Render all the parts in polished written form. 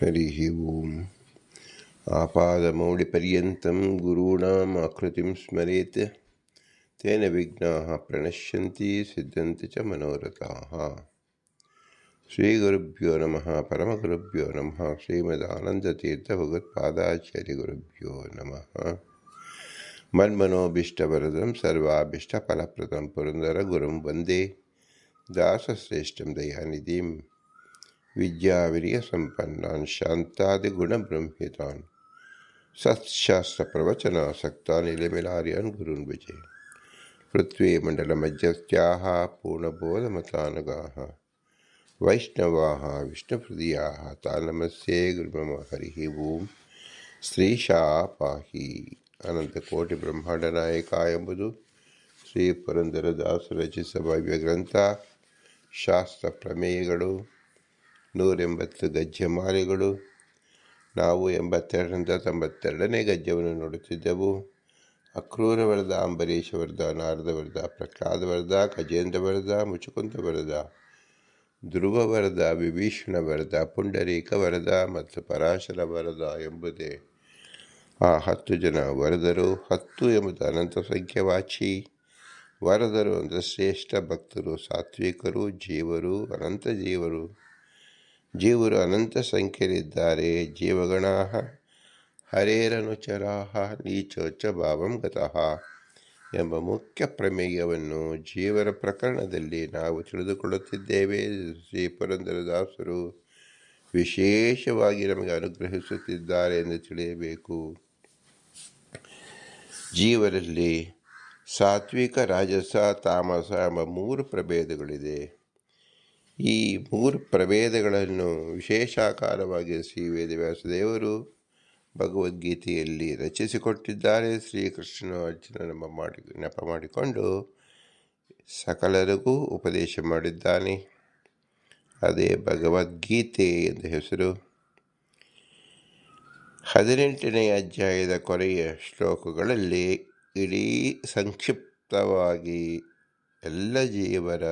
हरिः ओम्। आपादमौलिपर्यन्तं गुरूणाम् आकृतिं स्मरेत् तेन विघ्नाः प्रणश्यन्ति सिद्ध्यन्ति च मनोरथाः। श्रीगुरुभ्यो नमः। परमगुरुभ्यो नमः। श्रीमदानन्दतीर्थभगवत्पादाचार्यगुरुभ्यो नमः। मन्मनोभीष्टवरदं सर्वाभीष्टफलप्रदं पुरन्दरगुरुं वन्दे दासश्रेष्ठं दयानिधिं विद्यावीर्यसम्पन्नान् शान्तादिगुणब्रह्मितान् सत्शास्त्रप्रवचनासक्तान् इलमिलार्यान् गुरून् भजे। पृथ्वीमण्डलमध्यस्थाः पूर्णबोधमतानगाः वैष्णवाः विष्णुहृदयाः तान् नमस्ये गुरुमम। हरिः ಓಂ. ಶ್ರೀಶಾ ಪಾಹಿ. ಅನಂತಕೋಟಿ ಬ್ರಹ್ಮಾಂಡ ನಾಯಕ ಎಂಬುದು ಶ್ರೀ ಪುರಂದರದಾಸರು ರಚಿಸಿದ ಭವ್ಯ ಗ್ರಂಥ. ಶಾಸ್ತ್ರ ಪ್ರಮೇಯಗಳು 180 ಗಜ್ಜೆಮಾಲೆಗಳು. ನಾವು 82ರಿಂದ 92ನೇ ಗಜ್ಜವನ್ನು ನೋಡುತ್ತಿದ್ದೆವು. ಅಕ್ರೂರ ವರದ, ಅಂಬರೀಷ ವರದ, ನಾರದ ವರದ, ಪ್ರಹ್ಲಾದ ವರದ, ಗಜೇಂದ್ರ ವರದ, ಮುಚುಕುಂದ ವರದ, ಧ್ರುವ ವರದ, ವಿಭೀಷಣ ವರದ, ಪುಂಡರೀಕ ವರದ ಮತ್ತು ಪರಾಶರ ವರದ ಎಂಬುದೇ ಆ 10 ಜನ ವರದರು. 10 ಎಂಬುದು ಅನಂತ ಸಂಖ್ಯವಾಚಿ. ವರದರು ಅಂದರೆ ಶ್ರೇಷ್ಠ ಭಕ್ತರು, ಸಾತ್ವಿಕರು, ಜೀವರು, ಅನಂತ ಜೀವರು. ಜೀವರು ಅನಂತ ಸಂಖ್ಯೆಯಲ್ಲಿದ್ದಾರೆ. ಜೀವಗಣಾ ಹರೇರನುಚರಾ ನೀಚೋಚ್ಚ ಭಾವಂ ಗತಃ ಎಂಬ ಮುಖ್ಯ ಪ್ರಮೇಯವನ್ನು ಜೀವರ ಪ್ರಕರಣದಲ್ಲಿ ನಾವು ತಿಳಿದುಕೊಳ್ಳುತ್ತಿದ್ದೇವೆ. ಶ್ರೀ ಪುರಂದರದಾಸರು ವಿಶೇಷವಾಗಿ ನಮಗೆ ಅನುಗ್ರಹಿಸುತ್ತಿದ್ದಾರೆ ಎಂದು ತಿಳಿಯಬೇಕು. ಜೀವರಲ್ಲಿ ಸಾತ್ವಿಕ, ರಾಜಸ, ತಾಮಸ ಎಂಬ 3 ಪ್ರಭೇದಗಳಿದೆ. ಈ 3 ಪ್ರಭೇದಗಳನ್ನು ವಿಶೇಷಾಕಾರವಾಗಿ ಶ್ರೀ ವೇದವ್ಯಾಸದೇವರು ಭಗವದ್ಗೀತೆಯಲ್ಲಿ ರಚಿಸಿಕೊಟ್ಟಿದ್ದಾರೆ. ಶ್ರೀಕೃಷ್ಣನು ಅರ್ಜುನ ನೆಪ ಮಾಡಿಕೊಂಡು ಸಕಲರಿಗೂ ಉಪದೇಶ ಮಾಡಿದ್ದಾನೆ. ಅದೇ ಭಗವದ್ಗೀತೆ ಎಂದು ಹೆಸರು. 18ನೇ ಅಧ್ಯಾಯದ ಕೊನೆಯ ಶ್ಲೋಕಗಳಲ್ಲಿ ಇಡೀ ಸಂಕ್ಷಿಪ್ತವಾಗಿ ಎಲ್ಲ ಜೀವರ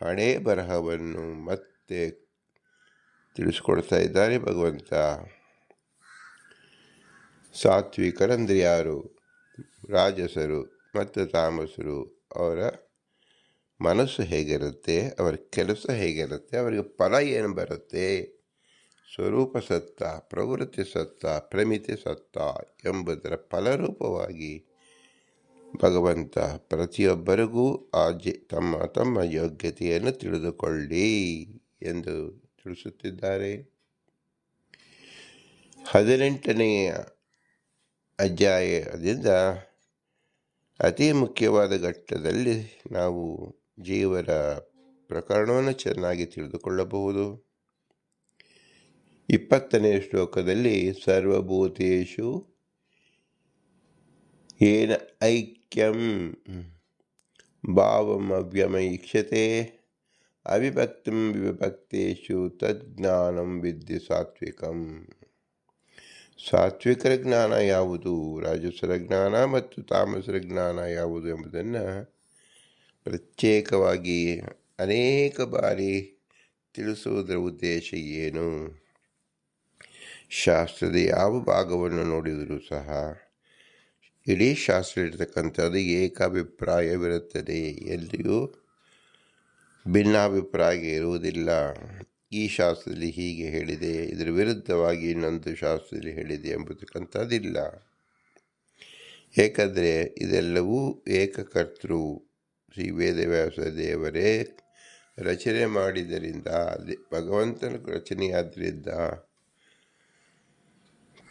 ಹಣೆ ಬರಹವನ್ನು ಮತ್ತೆ ತಿಳಿಸ್ಕೊಡ್ತಾ ಇದ್ದಾರೆ ಭಗವಂತ. ಸಾತ್ವಿಕರಂದ್ರೆ ಯಾರು, ರಾಜಸರು ಮತ್ತು ತಾಮಸರು, ಅವರ ಮನಸ್ಸು ಹೇಗಿರುತ್ತೆ, ಅವರ ಕೆಲಸ ಹೇಗಿರುತ್ತೆ, ಅವರಿಗೆ ಫಲ ಏನು ಬರುತ್ತೆ, ಸ್ವರೂಪ ಸತ್ತ, ಪ್ರವೃತ್ತಿ ಸತ್ತ, ಪ್ರಮಿತಿ ಸತ್ತ ಎಂಬುದರ ಫಲರೂಪವಾಗಿ ಭಗವಂತ ಪ್ರತಿಯೊಬ್ಬರಿಗೂ ತಮ್ಮ ತಮ್ಮ ಯೋಗ್ಯತೆಯನ್ನು ತಿಳಿದುಕೊಳ್ಳಿ ಎಂದು ತಿಳಿಸುತ್ತಿದ್ದಾರೆ. 18ನೆಯ ಅಧ್ಯಾಯದಿಂದ ಅತಿ ಮುಖ್ಯವಾದ ಘಟ್ಟದಲ್ಲಿ ನಾವು ಜೀವರ ಪ್ರಕರಣವನ್ನು ಚೆನ್ನಾಗಿ ತಿಳಿದುಕೊಳ್ಳಬಹುದು. 20ನೇ ಶ್ಲೋಕದಲ್ಲಿ ಸರ್ವಭೂತೇಷು ಏನ ಐಕ್ಯಂ ಭಾವಂ ಅವ್ಯಮೈಕ್ಷತೆ ಅವಿಭಕ್ತಂ ವಿಭಕ್ತೇಷು ತಜ್ಞಾನಂ ವಿದ್ಯೆ ಸಾತ್ವಿಕಂ. ಸಾತ್ವಿಕರ ಜ್ಞಾನ ಯಾವುದು, ರಾಜಸರ ಜ್ಞಾನ ಮತ್ತು ತಾಮಸರ ಜ್ಞಾನ ಯಾವುದು ಎಂಬುದನ್ನು ಪ್ರತ್ಯೇಕವಾಗಿ ಅನೇಕ ಬಾರಿ ತಿಳಿಸುವುದರ ಉದ್ದೇಶ ಏನು. ಶಾಸ್ತ್ರದ ಯಾವ ಭಾಗವನ್ನು ನೋಡಿದರೂ ಸಹ ಇಡೀ ಶಾಸ್ತ್ರ ಇರತಕ್ಕಂಥದ್ದು ಏಕಾಭಿಪ್ರಾಯವಿರುತ್ತದೆ. ಎಲ್ಲಿಯೂ ಭಿನ್ನಾಭಿಪ್ರಾಯ ಇರುವುದಿಲ್ಲ. ಈ ಶಾಸ್ತ್ರದಲ್ಲಿ ಹೀಗೆ ಹೇಳಿದೆ, ಇದರ ವಿರುದ್ಧವಾಗಿ ಇನ್ನೊಂದು ಶಾಸ್ತ್ರದಲ್ಲಿ ಹೇಳಿದೆ ಎಂಬತಕ್ಕಂಥದ್ದಿಲ್ಲ. ಏಕೆಂದರೆ ಇದೆಲ್ಲವೂ ಏಕಕರ್ತೃ ಶ್ರೀ ವೇದವ್ಯಾಸ ದೇವರೇ ರಚನೆ ಮಾಡಿದ್ದರಿಂದ, ಭಗವಂತನ ರಚನೆಯಾದ್ದರಿಂದ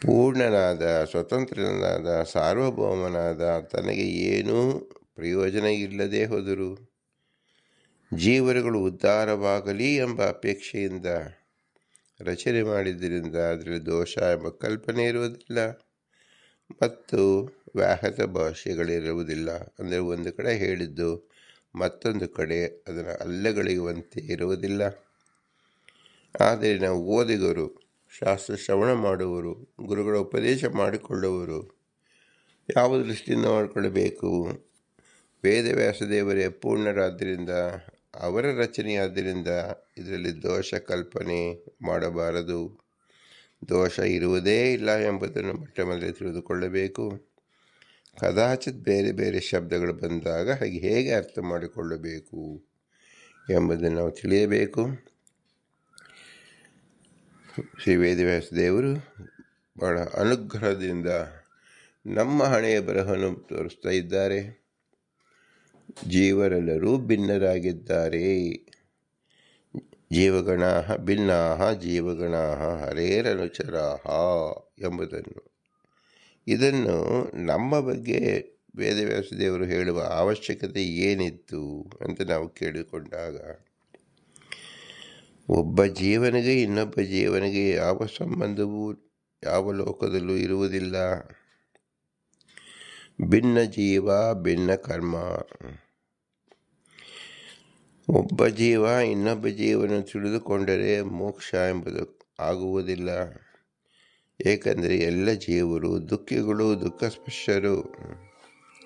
ಪೂರ್ಣನಾದ, ಸ್ವತಂತ್ರನಾದ, ಸಾರ್ವಭೌಮನಾದ ತನಗೆ ಏನೂ ಪ್ರಯೋಜನ ಇಲ್ಲದೆ ಹೋದರು ಜೀವರುಗಳು ಉದ್ಧಾರವಾಗಲಿ ಎಂಬ ಅಪೇಕ್ಷೆಯಿಂದ ರಚನೆ ಮಾಡಿದ್ದರಿಂದ ಅದರಲ್ಲಿ ದೋಷ ಎಂಬ ಕಲ್ಪನೆ ಇರುವುದಿಲ್ಲ ಮತ್ತು ವ್ಯಾಹತ ಭಾಷೆಗಳಿರುವುದಿಲ್ಲ. ಅಂದರೆ ಒಂದು ಕಡೆ ಹೇಳಿದ್ದು ಮತ್ತೊಂದು ಕಡೆ ಅದನ್ನು ಅಲ್ಲಗಳೆಯುವಂತೆ ಇರುವುದಿಲ್ಲ. ಆದರೆ ನಾವು ಓದಿಗರು, ಶಾಸ್ತ್ರ ಶ್ರವಣ ಮಾಡುವವರು, ಗುರುಗಳ ಉಪದೇಶ ಮಾಡಿಕೊಳ್ಳುವರು ಯಾವ ದೃಷ್ಟಿಯಿಂದ ಮಾಡಿಕೊಳ್ಳಬೇಕು? ವೇದವ್ಯಾಸದೇವರೇ ಪೂರ್ಣರಾದ್ದರಿಂದ, ಅವರ ರಚನೆಯಾದ್ದರಿಂದ ಇದರಲ್ಲಿ ದೋಷ ಕಲ್ಪನೆ ಮಾಡಬಾರದು. ದೋಷ ಇರುವುದೇ ಇಲ್ಲ ಎಂಬುದನ್ನು ಮೊಟ್ಟ ಮೊದಲೇ ತಿಳಿದುಕೊಳ್ಳಬೇಕು. ಕದಾಚಿತ್ ಬೇರೆ ಬೇರೆ ಶಬ್ದಗಳು ಬಂದಾಗ ಹೇಗೆ ಅರ್ಥ ಮಾಡಿಕೊಳ್ಳಬೇಕು ಎಂಬುದನ್ನು ನಾವು ತಿಳಿಯಬೇಕು. ಶ್ರೀ ವೇದವ್ಯಾಸ ದೇವರು ಬಹಳ ಅನುಗ್ರಹದಿಂದ ನಮ್ಮ ಹಣೆಯ ಬರಹವನ್ನು ತೋರಿಸ್ತಾ ಇದ್ದಾರೆ. ಜೀವರೆಲ್ಲರೂ ಭಿನ್ನರಾಗಿದ್ದಾರೆ. ಜೀವಗಣಾ ಭಿನ್ನಾ ಜೀವಗಣಾ ಹರೇರನುಚರಾಹ ಎಂಬುದನ್ನು, ಇದನ್ನು ನಮ್ಮ ಬಗ್ಗೆ ವೇದವ್ಯಾಸ ದೇವರು ಹೇಳುವ ಅವಶ್ಯಕತೆ ಏನಿತ್ತು ಅಂತ ನಾವು ಕೇಳಿಕೊಂಡಾಗ, ಒಬ್ಬ ಜೀವನಿಗೆ ಇನ್ನೊಬ್ಬ ಜೀವನಿಗೆ ಯಾವ ಸಂಬಂಧವೂ ಯಾವ ಲೋಕದಲ್ಲೂ ಇರುವುದಿಲ್ಲ. ಭಿನ್ನ ಜೀವ ಭಿನ್ನ ಕರ್ಮ. ಒಬ್ಬ ಜೀವ ಇನ್ನೊಬ್ಬ ಜೀವನ ತಿಳಿದುಕೊಂಡರೆ ಮೋಕ್ಷ ಎಂಬುದು ಆಗುವುದಿಲ್ಲ. ಏಕೆಂದರೆ ಎಲ್ಲ ಜೀವರು ದುಃಖಿಗಳು, ದುಃಖಸ್ಪರ್ಶರು,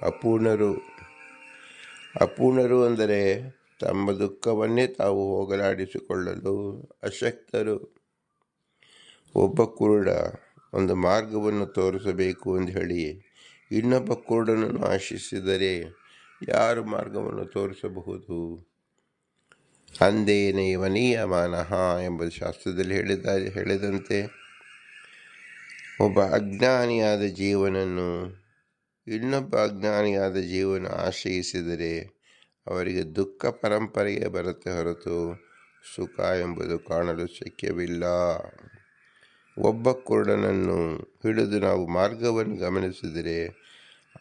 ಅಪೂರ್ಣರು. ಅಪೂರ್ಣರು ಅಂದರೆ ತಮ್ಮ ದುಃಖವನ್ನೇ ತಾವು ಹೋಗಲಾಡಿಸಿಕೊಳ್ಳಲು ಅಶಕ್ತರು. ಒಬ್ಬ ಕುರುಡ ಒಂದು ಮಾರ್ಗವನ್ನು ತೋರಿಸಬೇಕು ಎಂದು ಹೇಳಿ ಇನ್ನೊಬ್ಬ ಕುರುಡನನ್ನು ಆಶಿಸಿದರೆ ಯಾರು ಮಾರ್ಗವನ್ನು ತೋರಿಸಬಹುದು? ಅಂದೇನೈವ ನಿಯಮಾನಃ ಎಂಬ ಶಾಸ್ತ್ರದಲ್ಲಿ ಹೇಳಿದಂತೆ, ಒಬ್ಬ ಅಜ್ಞಾನಿಯಾದ ಜೀವನನ್ನು ಇನ್ನೊಬ್ಬ ಅಜ್ಞಾನಿಯಾದ ಜೀವನ ಆಶ್ರಯಿಸಿದರೆ ಅವರಿಗೆ ದುಃಖ ಪರಂಪರೆಗೆ ಬರುತ್ತೆ ಹೊರತು ಸುಖ ಎಂಬುದು ಕಾಣಲು ಶಕ್ಯವಿಲ್ಲ. ಒಬ್ಬ ಕುರುಡನನ್ನು ಹಿಡಿದು ನಾವು ಮಾರ್ಗವನ್ನು ಗಮನಿಸಿದರೆ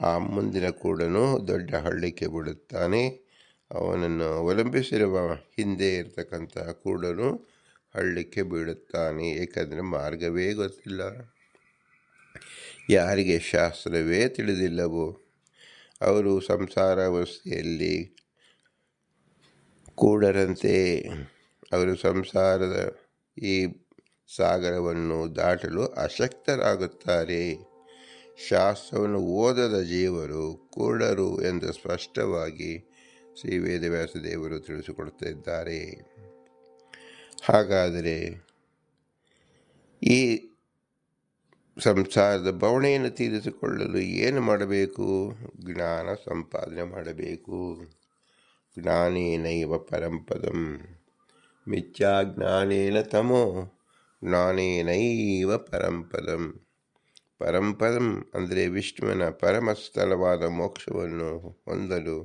ಆ ಮುಂದಿನ ಕುರುಡನು ದೊಡ್ಡ ಹಳ್ಳಕ್ಕೆ ಬಿಡುತ್ತಾನೆ. ಅವನನ್ನು ಅವಲಂಬಿಸಿರುವ ಹಿಂದೆ ಇರತಕ್ಕಂಥ ಕುರುಡನು ಹಳ್ಳಕ್ಕೆ ಬೀಳುತ್ತಾನೆ. ಏಕೆಂದರೆ ಮಾರ್ಗವೇ ಗೊತ್ತಿಲ್ಲ. ಯಾರಿಗೆ ಶಾಸ್ತ್ರವೇ ತಿಳಿದಿಲ್ಲವೋ ಅವರು ಸಂಸಾರಾವಸ್ಥೆಯಲ್ಲಿ ಕೂಡರಂತೆ. ಅವರು ಸಂಸಾರದ ಈ ಸಾಗರವನ್ನು ದಾಟಲು ಅಶಕ್ತರಾಗುತ್ತಾರೆ. ಶಾಸ್ತ್ರವನ್ನು ಓದದ ಜೀವರು ಕುರುಡರು ಎಂದು ಸ್ಪಷ್ಟವಾಗಿ ಶ್ರೀ ವೇದವ್ಯಾಸ ದೇವರು ತಿಳಿಸಿಕೊಡ್ತಿದ್ದಾರೆ. ಹಾಗಾದರೆ ಈ ಸಂಸಾರದ ಬವಣೆಯನ್ನು ತೀರಿಸಿಕೊಳ್ಳಲು ಏನು ಮಾಡಬೇಕು? ಜ್ಞಾನ ಸಂಪಾದನೆ ಮಾಡಬೇಕು. ಜ್ಞಾನೇನೈವ ಪರಂಪದಂ ಮಿಥ್ಯಾಜ್ಞಾನೇನ ತಮೋ ಜ್ಞಾನೇನೈವ ಪರಂಪದಂ. ಪರಂಪದಂ ಅಂದರೆ ವಿಷ್ಣುವಿನ ಪರಮಸ್ಥಳವಾದ ಮೋಕ್ಷವನ್ನು ಹೊಂದಲು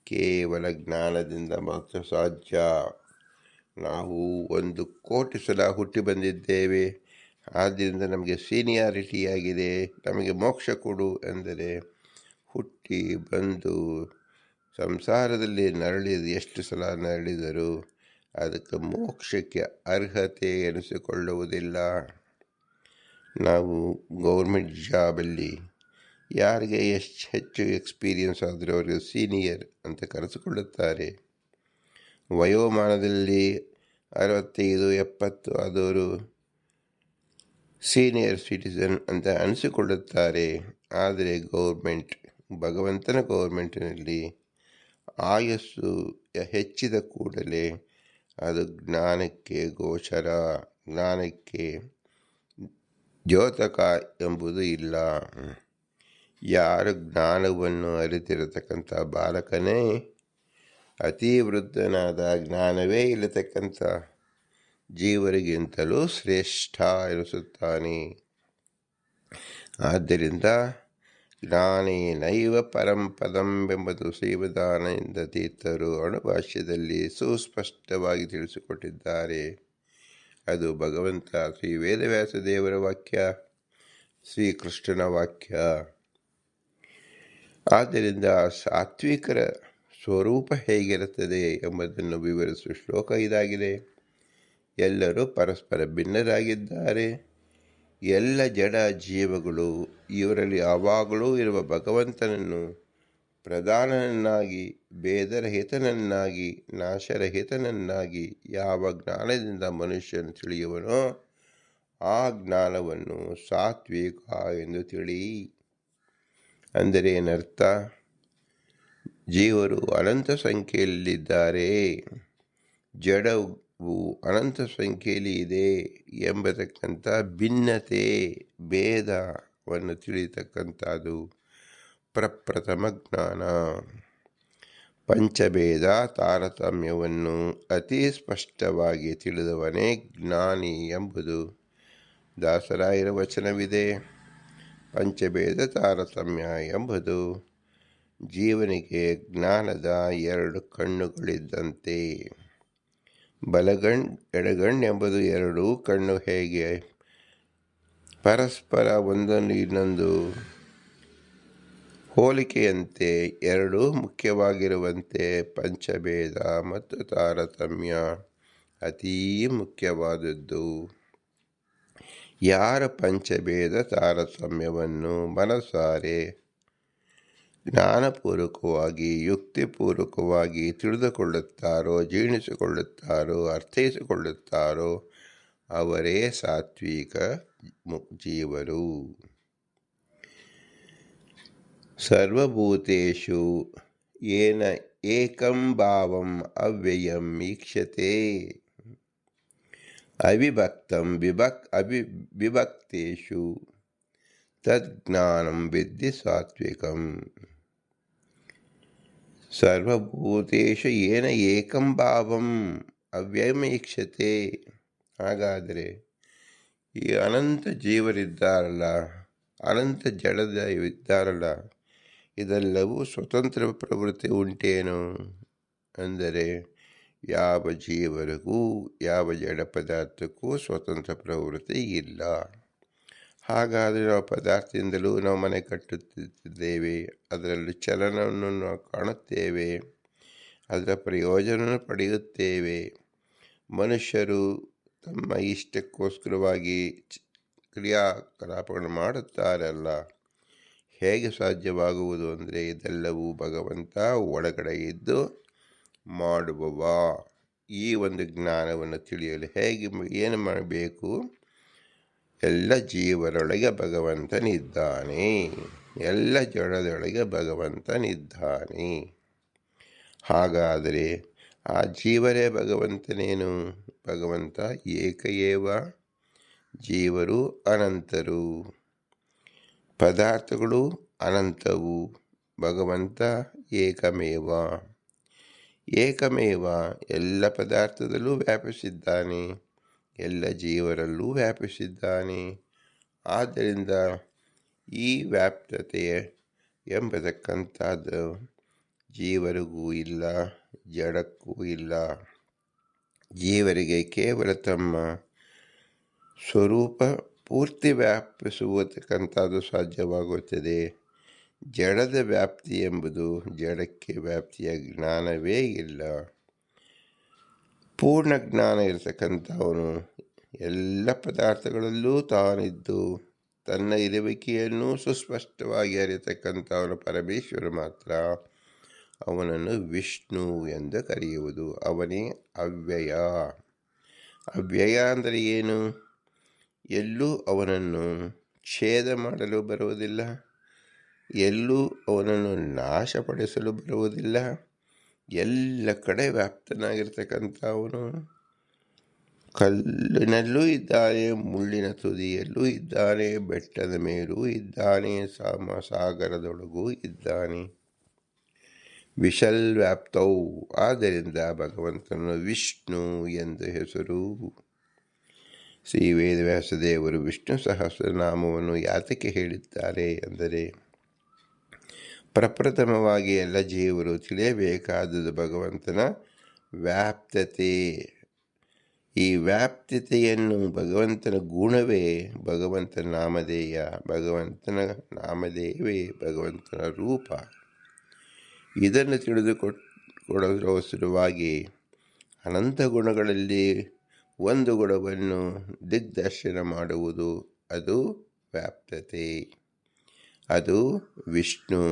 ಕೇವಲ ಜ್ಞಾನದಿಂದ ಮಾತ್ರ ಸಾಧ್ಯ. ನಾವು 1,000,000 ಸಲ ಹುಟ್ಟಿ ಬಂದಿದ್ದೇವೆ, ಆದ್ದರಿಂದ ನಮಗೆ ಸೀನಿಯಾರಿಟಿಯಾಗಿದೆ, ನಮಗೆ ಮೋಕ್ಷ ಕೊಡು ಎಂದರೆ ಹುಟ್ಟಿ ಬಂದು ಸಂಸಾರದಲ್ಲಿ ಎಷ್ಟು ಸಲ ನರಳಿದರೂ ಅದಕ್ಕೆ ಮೋಕ್ಷಕ್ಕೆ ಅರ್ಹತೆ ಎನಿಸಿಕೊಳ್ಳುವುದಿಲ್ಲ. ನಾವು ಗೌರ್ಮೆಂಟ್ ಜಾಬಲ್ಲಿ ಯಾರಿಗೆ ಎಷ್ಟು ಹೆಚ್ಚು ಎಕ್ಸ್ಪೀರಿಯನ್ಸ್ ಆದರೂ ಅವರಿಗೆ ಸೀನಿಯರ್ ಅಂತ ಕರೆಸಿಕೊಳ್ಳುತ್ತಾರೆ. ವಯೋಮಾನದಲ್ಲಿ 65-70 ಆದವರು ಸೀನಿಯರ್ ಸಿಟಿಸನ್ ಅಂತ ಅನಿಸಿಕೊಳ್ಳುತ್ತಾರೆ. ಆದರೆ ಭಗವಂತನ ಗೌರ್ಮೆಂಟಿನಲ್ಲಿ ಆಯಸ್ಸು ಹೆಚ್ಚಿದ ಕೂಡಲೇ ಅದು ಜ್ಞಾನಕ್ಕೆ ಗೋಚರ, ಜ್ಞಾನಕ್ಕೆ ದ್ಯೋತಕ ಎಂಬುದು ಇಲ್ಲ. ಯಾರು ಜ್ಞಾನವನ್ನು ಅರಿತಿರತಕ್ಕಂಥ ಬಾಲಕನೇ ಅತಿ ವೃದ್ಧನಾದ ಜ್ಞಾನವೇ ಇಲ್ಲತಕ್ಕಂಥ ಜೀವರಿಗಿಂತಲೂ ಶ್ರೇಷ್ಠ ಎನಿಸುತ್ತಾನೆ. ಆದ್ದರಿಂದ ಜ್ಞಾನೇನೈವ ಪರಂಪದಂ ಎಂಬುದು ಶ್ರೀಮದಾನಂದ ತೀರ್ಥರು ಅಣುಭಾಷ್ಯದಲ್ಲಿ ಸುಸ್ಪಷ್ಟವಾಗಿ ತಿಳಿಸಿಕೊಟ್ಟಿದ್ದಾರೆ. ಅದು ಭಗವಂತ ಶ್ರೀ ವೇದವ್ಯಾಸ ದೇವರ ವಾಕ್ಯ, ಶ್ರೀಕೃಷ್ಣನ ವಾಕ್ಯ. ಆದ್ದರಿಂದ ಸಾತ್ವಿಕರ ಸ್ವರೂಪ ಹೇಗಿರುತ್ತದೆ ಎಂಬುದನ್ನು ವಿವರಿಸುವ ಶ್ಲೋಕ ಇದಾಗಿದೆ. ಎಲ್ಲರೂ ಪರಸ್ಪರ ಭಿನ್ನರಾಗಿದ್ದಾರೆ. ಎಲ್ಲ ಜಡ ಜೀವಗಳು ಇವರಲ್ಲಿ ಯಾವಾಗಲೂ ಇರುವ ಭಗವಂತನನ್ನು ಪ್ರಧಾನನನ್ನಾಗಿ, ಭೇದರಹಿತನನ್ನಾಗಿ, ನಾಶರಹಿತನನ್ನಾಗಿ ಯಾವ ಜ್ಞಾನದಿಂದ ಮನುಷ್ಯನು ತಿಳಿಯುವನೋ ಆ ಜ್ಞಾನವನ್ನು ಸಾತ್ವಿಕ ಎಂದು ತಿಳಿ. ಅಂದರೆ ಏನರ್ಥ? ಜೀವರು ಅನಂತ ಸಂಖ್ಯೆಯಲ್ಲಿದ್ದಾರೆ. ಜಡ ಪದಾರ್ಥವು ಅನಂತ ಸಂಖ್ಯೆಯಲ್ಲಿ ಇದೆ ಎಂಬತಕ್ಕಂಥ ಭಿನ್ನತೆ ಭೇದವನ್ನು ತಿಳಿಯತಕ್ಕಂಥದ್ದು ಪ್ರಪ್ರಥಮ ಜ್ಞಾನ. ಪಂಚಭೇದ ತಾರತಮ್ಯವನ್ನು ಅತಿ ಸ್ಪಷ್ಟವಾಗಿ ತಿಳಿದವನೇ ಜ್ಞಾನಿ ಎಂಬುದು ದಾಸರಾಯರ ವಚನವಿದೆ. ಪಂಚಭೇದ ತಾರತಮ್ಯ ಎಂಬುದು ಜೀವನಿಗೆ ಜ್ಞಾನದ ಎರಡು ಕಣ್ಣುಗಳಿದ್ದಂತೆ. ಎಡಗಣ್ಣು ಎಂಬುದು ಎರಡು ಕಣ್ಣು ಹೇಗೆ ಪರಸ್ಪರ ಒಂದನ್ನು ಇನ್ನೊಂದು ಹೋಲಿಕೆಯಂತೆ ಎರಡೂ ಮುಖ್ಯವಾಗಿರುವಂತೆ ಪಂಚಭೇದ ಮತ್ತು ತಾರತಮ್ಯ ಅತೀ ಮುಖ್ಯವಾದದ್ದು. ಯಾರ ಪಂಚಭೇದ ತಾರತಮ್ಯವನ್ನು ಮನಸಾರೆ ಜ್ಞಾನಪೂರ್ವಕವಾಗಿ ಯುಕ್ತಿಪೂರ್ವಕವಾಗಿ ತಿಳಿದುಕೊಳ್ಳುತ್ತಾರೋ, ಜೀರ್ಣಿಸಿಕೊಳ್ಳುತ್ತಾರೋ, ಅರ್ಥೈಸಿಕೊಳ್ಳುತ್ತಾರೋ ಅವರೇ ಸಾತ್ವಿಕ ಜೀವರು. ಸರ್ವಭೂತೇಷು ಯೇನ ಏಕಂ ಭಾವಂ ಅವ್ಯಯಂ ಈಕ್ಷತೆ ಅವಿಭಕ್ತಂ ವಿಭಕ್ತೇಷು ತಜ್ಞಾನಂ ವಿದ್ಧಿ ಸಾತ್ವಿಕಂ. ಸರ್ವಭೂತೇಷು ಯೇನ ಏಕಂ ಭಾವಂ ಅವ್ಯಯಂ ಈಕ್ಷತೆ. ಹಾಗಾದರೆ ಈ ಅನಂತ ಜೀವರಿದ್ದಾರಲ್ಲ, ಅನಂತ ಜಡದ ಇದ್ದಾರಲ್ಲ, ಇದೆಲ್ಲವೂ ಸ್ವತಂತ್ರ ಪ್ರವೃತ್ತಿ ಉಂಟೇನು ಅಂದರೆ ಯಾವ ಜೀವರಿಗೂ ಯಾವ ಜಡ ಪದಾರ್ಥಕ್ಕೂ ಸ್ವತಂತ್ರ ಪ್ರವೃತ್ತಿ ಇಲ್ಲ. ಹಾಗಾದರೆ ನಾವು ಪದಾರ್ಥದಿಂದಲೂ ನಾವು ಮನೆ ಕಟ್ಟುತ್ತಿದ್ದೇವೆ, ಅದರಲ್ಲಿ ಚಲನವನ್ನು ನಾವು ಕಾಣುತ್ತೇವೆ, ಅದರ ಪ್ರಯೋಜನ ಪಡೆಯುತ್ತೇವೆ. ಮನುಷ್ಯರು ತಮ್ಮ ಇಷ್ಟಕ್ಕೋಸ್ಕರವಾಗಿ ಕ್ರಿಯಾಕಲಾಪಗಳನ್ನು ಮಾಡುತ್ತಾರಲ್ಲ, ಹೇಗೆ ಸಾಧ್ಯವಾಗುವುದು ಅಂದರೆ ಇದೆಲ್ಲವೂ ಭಗವಂತ ಒಳಗಡೆ ಇದ್ದು ಮಾಡುವವ. ಈ ಒಂದು ಜ್ಞಾನವನ್ನು ತಿಳಿಯಲು ಏನು ಮಾಡಬೇಕು? ಎಲ್ಲ ಜೀವರೊಳಗೆ ಭಗವಂತನಿದ್ದಾನೆ, ಎಲ್ಲ ಜಡದೊಳಗೆ ಭಗವಂತನಿದ್ದಾನೆ. ಹಾಗಾದರೆ ಆ ಜೀವರೇ ಭಗವಂತನೇನು? ಭಗವಂತ ಏಕಏವ, ಜೀವರು ಅನಂತರು, ಪದಾರ್ಥಗಳು ಅನಂತವು, ಭಗವಂತ ಏಕಮೇವ. ಏಕಮೇವ ಎಲ್ಲ ಪದಾರ್ಥದಲ್ಲೂ ವ್ಯಾಪಿಸಿದ್ದಾನೆ, ಎಲ್ಲ ಜೀವರಲ್ಲೂ ವ್ಯಾಪಿಸಿದ್ದಾನೆ. ಆದ್ದರಿಂದ ಈ ವ್ಯಾಪ್ತತೆ ಎಂಬತಕ್ಕಂಥದ್ದು ಜೀವರಿಗೂ ಇಲ್ಲ, ಜಡಕ್ಕೂ ಇಲ್ಲ. ಜೀವರಿಗೆ ಕೇವಲ ತಮ್ಮ ಸ್ವರೂಪ ಪೂರ್ತಿ ವ್ಯಾಪಿಸುವತಕ್ಕಂಥದ್ದು ಸಾಧ್ಯವಾಗುತ್ತದೆ. ಜಡದ ವ್ಯಾಪ್ತಿ ಎಂಬುದು ಜಡಕ್ಕೆ ವ್ಯಾಪ್ತಿಯ ಜ್ಞಾನವೇ ಇಲ್ಲ. ಪೂರ್ಣ ಜ್ಞಾನ ಇರತಕ್ಕಂಥವನು ಎಲ್ಲ ಪದಾರ್ಥಗಳಲ್ಲೂ ತಾನಿದ್ದು ತನ್ನ ಇರುವಿಕೆಯನ್ನು ಸುಸ್ಪಷ್ಟವಾಗಿ ಅರಿತಕ್ಕಂಥವನು ಪರಮೇಶ್ವರ ಮಾತ್ರ. ಅವನನ್ನು ವಿಷ್ಣು ಎಂದು ಕರೆಯುವುದು. ಅವನೇ ಅವ್ಯಯ. ಅವ್ಯಯ ಅಂದರೆ ಏನು? ಎಲ್ಲೂ ಅವನನ್ನು ಛೇದ ಮಾಡಲು ಬರುವುದಿಲ್ಲ, ಎಲ್ಲೂ ಅವನನ್ನು ನಾಶಪಡಿಸಲು ಬರುವುದಿಲ್ಲ. ಎಲ್ಲ ಕಡೆ ವ್ಯಾಪ್ತನಾಗಿರ್ತಕ್ಕಂಥ ಅವನು ಕಲ್ಲಿನಲ್ಲೂ ಇದ್ದಾನೆ, ಮುಳ್ಳಿನ ತುದಿಯಲ್ಲೂ ಇದ್ದಾನೆ, ಬೆಟ್ಟದ ಮೇಲೂ ಇದ್ದಾನೆ, ಸಾಗರದೊಳಗೂ ಇದ್ದಾನೆ. ವಿಶಲ್ ವ್ಯಾಪ್ತವು. ಆದ್ದರಿಂದ ಭಗವಂತನು ವಿಷ್ಣು ಎಂದು ಹೆಸರು. ಶ್ರೀ ವೇದವ್ಯಾಸದೇವರು ವಿಷ್ಣು ಸಹಸ್ರನಾಮವನ್ನು ಯಾತಕ್ಕೆ ಹೇಳಿದ್ದಾರೆ ಎಂದರೆ, ಪ್ರಪ್ರಥಮವಾಗಿ ಎಲ್ಲ ಜೀವರು ತಿಳಿಯಬೇಕಾದದ್ದು ಭಗವಂತನ ವ್ಯಾಪ್ತತೆ. ಈ ವ್ಯಾಪ್ತತೆಯನ್ನು ಭಗವಂತನ ಗುಣವೇ ಭಗವಂತನ ನಾಮಧೇಯ, ಭಗವಂತನ ನಾಮಧೇಯವೇ ಭಗವಂತನ ರೂಪ. ಇದನ್ನು ತಿಳಿದುಕೊಳ್ಳುವುದರವಾಗಿ ಅನಂತ ಗುಣಗಳಲ್ಲಿ ಒಂದು ಗುಣವನ್ನು ದಿಗ್ದರ್ಶನ ಮಾಡುವುದು, ಅದು ವ್ಯಾಪ್ತತೆ, ಅದು ವಿಷ್ಣು,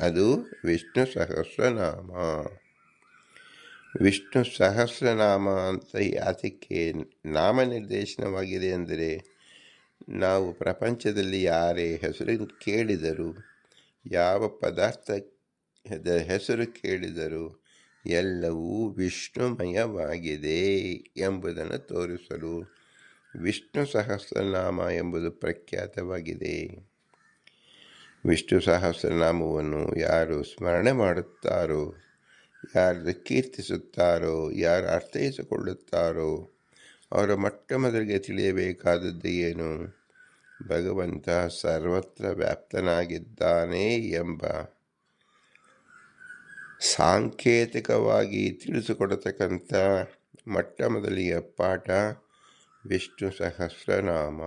ಅದು ವಿಷ್ಣು ಸಹಸ್ರನಾಮ. ವಿಷ್ಣು ಸಹಸ್ರನಾಮ ಅಂತ ಯಾತಕ್ಕೆ ನಾಮನಿರ್ದೇಶನವಾಗಿದೆ ಅಂದರೆ, ನಾವು ಪ್ರಪಂಚದಲ್ಲಿ ಯಾರೇ ಹೆಸರು ಕೇಳಿದರೂ, ಯಾವ ಪದಾರ್ಥದ ಹೆಸರು ಕೇಳಿದರೂ, ಎಲ್ಲವೂ ವಿಷ್ಣುಮಯವಾಗಿದೆ ಎಂಬುದನ್ನು ತೋರಿಸಲು ವಿಷ್ಣು ಸಹಸ್ರನಾಮ ಎಂಬುದು ಪ್ರಖ್ಯಾತವಾಗಿದೆ. ವಿಷ್ಣು ಸಹಸ್ರನಾಮವನ್ನು ಯಾರು ಸ್ಮರಣೆ ಮಾಡುತ್ತಾರೋ, ಯಾರು ಕೀರ್ತಿಸುತ್ತಾರೋ, ಯಾರು ಅರ್ಥೈಸಿಕೊಳ್ಳುತ್ತಾರೋ ಅವರ ಮೊಟ್ಟ ಮೊದಲಿಗೆ ತಿಳಿಯಬೇಕಾದದ್ದು ಏನು? ಭಗವಂತ ಸರ್ವತ್ರ ವ್ಯಾಪ್ತನಾಗಿದ್ದಾನೆ ಎಂಬ ಸಾಂಕೇತಿಕವಾಗಿ ತಿಳಿಸಿಕೊಡತಕ್ಕಂಥ ಮೊಟ್ಟ ಮೊದಲಿಗೆ ಪಾಠ ವಿಷ್ಣು ಸಹಸ್ರನಾಮ.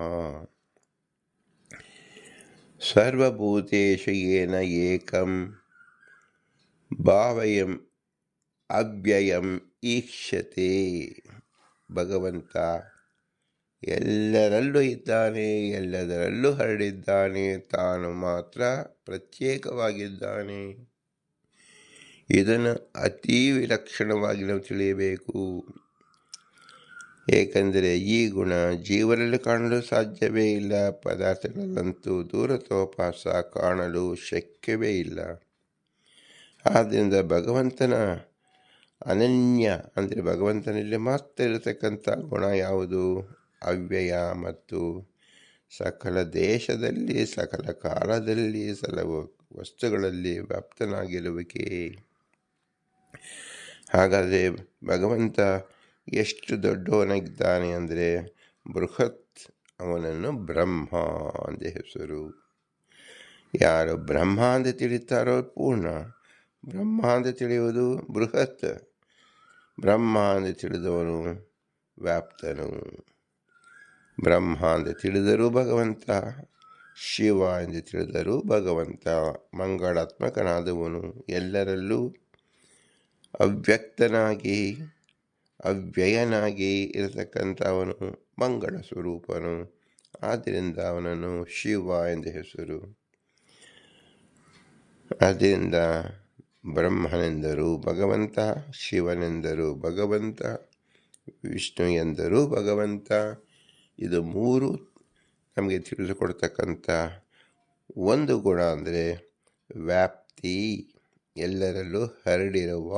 ಸರ್ವಭೂತೇಷು ಯೇನ ಏಕಂ ಭಾವಯಂ ಅವ್ಯಯಂ ಈಕ್ಷತೆ. ಭಗವಂತ ಎಲ್ಲರಲ್ಲೂ ಇದ್ದಾನೆ, ಎಲ್ಲದರಲ್ಲೂ ಹರಡಿದ್ದಾನೆ, ತಾನು ಮಾತ್ರ ಪ್ರತ್ಯೇಕವಾಗಿದ್ದಾನೆ. ಇದನ್ನು ಅತೀ ವಿಲಕ್ಷಣವಾಗಿ ನಾವು ತಿಳಿಯಬೇಕು. ಏಕೆಂದರೆ ಈ ಗುಣ ಜೀವನಲ್ಲಿ ಕಾಣಲು ಸಾಧ್ಯವೇ ಇಲ್ಲ. ಪದಾರ್ಥಗಳಲ್ಲಂತೂ ದೂರತೋಪಾಸ ಕಾಣಲು ಶಕ್ಯವೇ ಇಲ್ಲ. ಆದ್ದರಿಂದ ಭಗವಂತನ ಅನನ್ಯ ಅಂದರೆ ಭಗವಂತನಲ್ಲಿ ಮಾತ್ರ ಇರತಕ್ಕಂಥ ಗುಣ ಯಾವುದು? ಅವ್ಯಯ ಮತ್ತು ಸಕಲ ದೇಶದಲ್ಲಿ, ಸಕಲ ಕಾಲದಲ್ಲಿ, ಸಕಲ ವಸ್ತುಗಳಲ್ಲಿ ವ್ಯಾಪ್ತನಾಗಿರುವಿಕೆ. ಹಾಗಾದರೆ ಭಗವಂತ ಎಷ್ಟು ದೊಡ್ಡವನಾಗಿದ್ದಾನೆ ಅಂದರೆ ಬೃಹತ್, ಅವನನ್ನು ಬ್ರಹ್ಮ ಅಂದ ಹೆಸರು. ಯಾರು ಬ್ರಹ್ಮ ಅಂತ ತಿಳಿತಾರೋ ಪೂರ್ಣ, ಬ್ರಹ್ಮ ಅಂತ ತಿಳಿಯುವುದು ಬೃಹತ್, ಬ್ರಹ್ಮ ಅಂತ ತಿಳಿದವನು ವ್ಯಾಪ್ತನು. ಬ್ರಹ್ಮ ಅಂತ ತಿಳಿದರೂ ಭಗವಂತ, ಶಿವ ಎಂದು ತಿಳಿದರೂ ಭಗವಂತ ಮಂಗಳಾತ್ಮಕನಾದವನು, ಎಲ್ಲರಲ್ಲೂ ಅವ್ಯಕ್ತನಾಗಿ ಅವ್ಯಯನಾಗಿ ಇರತಕ್ಕಂಥವನು, ಮಂಗಳ ಸ್ವರೂಪನು. ಆದ್ದರಿಂದ ಅವನನ್ನು ಶಿವ ಎಂದು ಹೆಸರು. ಆದ್ದರಿಂದ ಬ್ರಹ್ಮನೆಂದರು ಭಗವಂತ, ಶಿವನೆಂದರು ಭಗವಂತ, ವಿಷ್ಣು ಎಂದರು ಭಗವಂತ. ಇದು ಮೂರು ನಮಗೆ ತಿಳಿದುಕೊಡ್ತಕ್ಕಂಥ ಒಂದು ಗುಣ ಅಂದರೆ ವ್ಯಾಪ್ತಿ. ಎಲ್ಲರಲ್ಲೂ ಹರಡಿರುವ,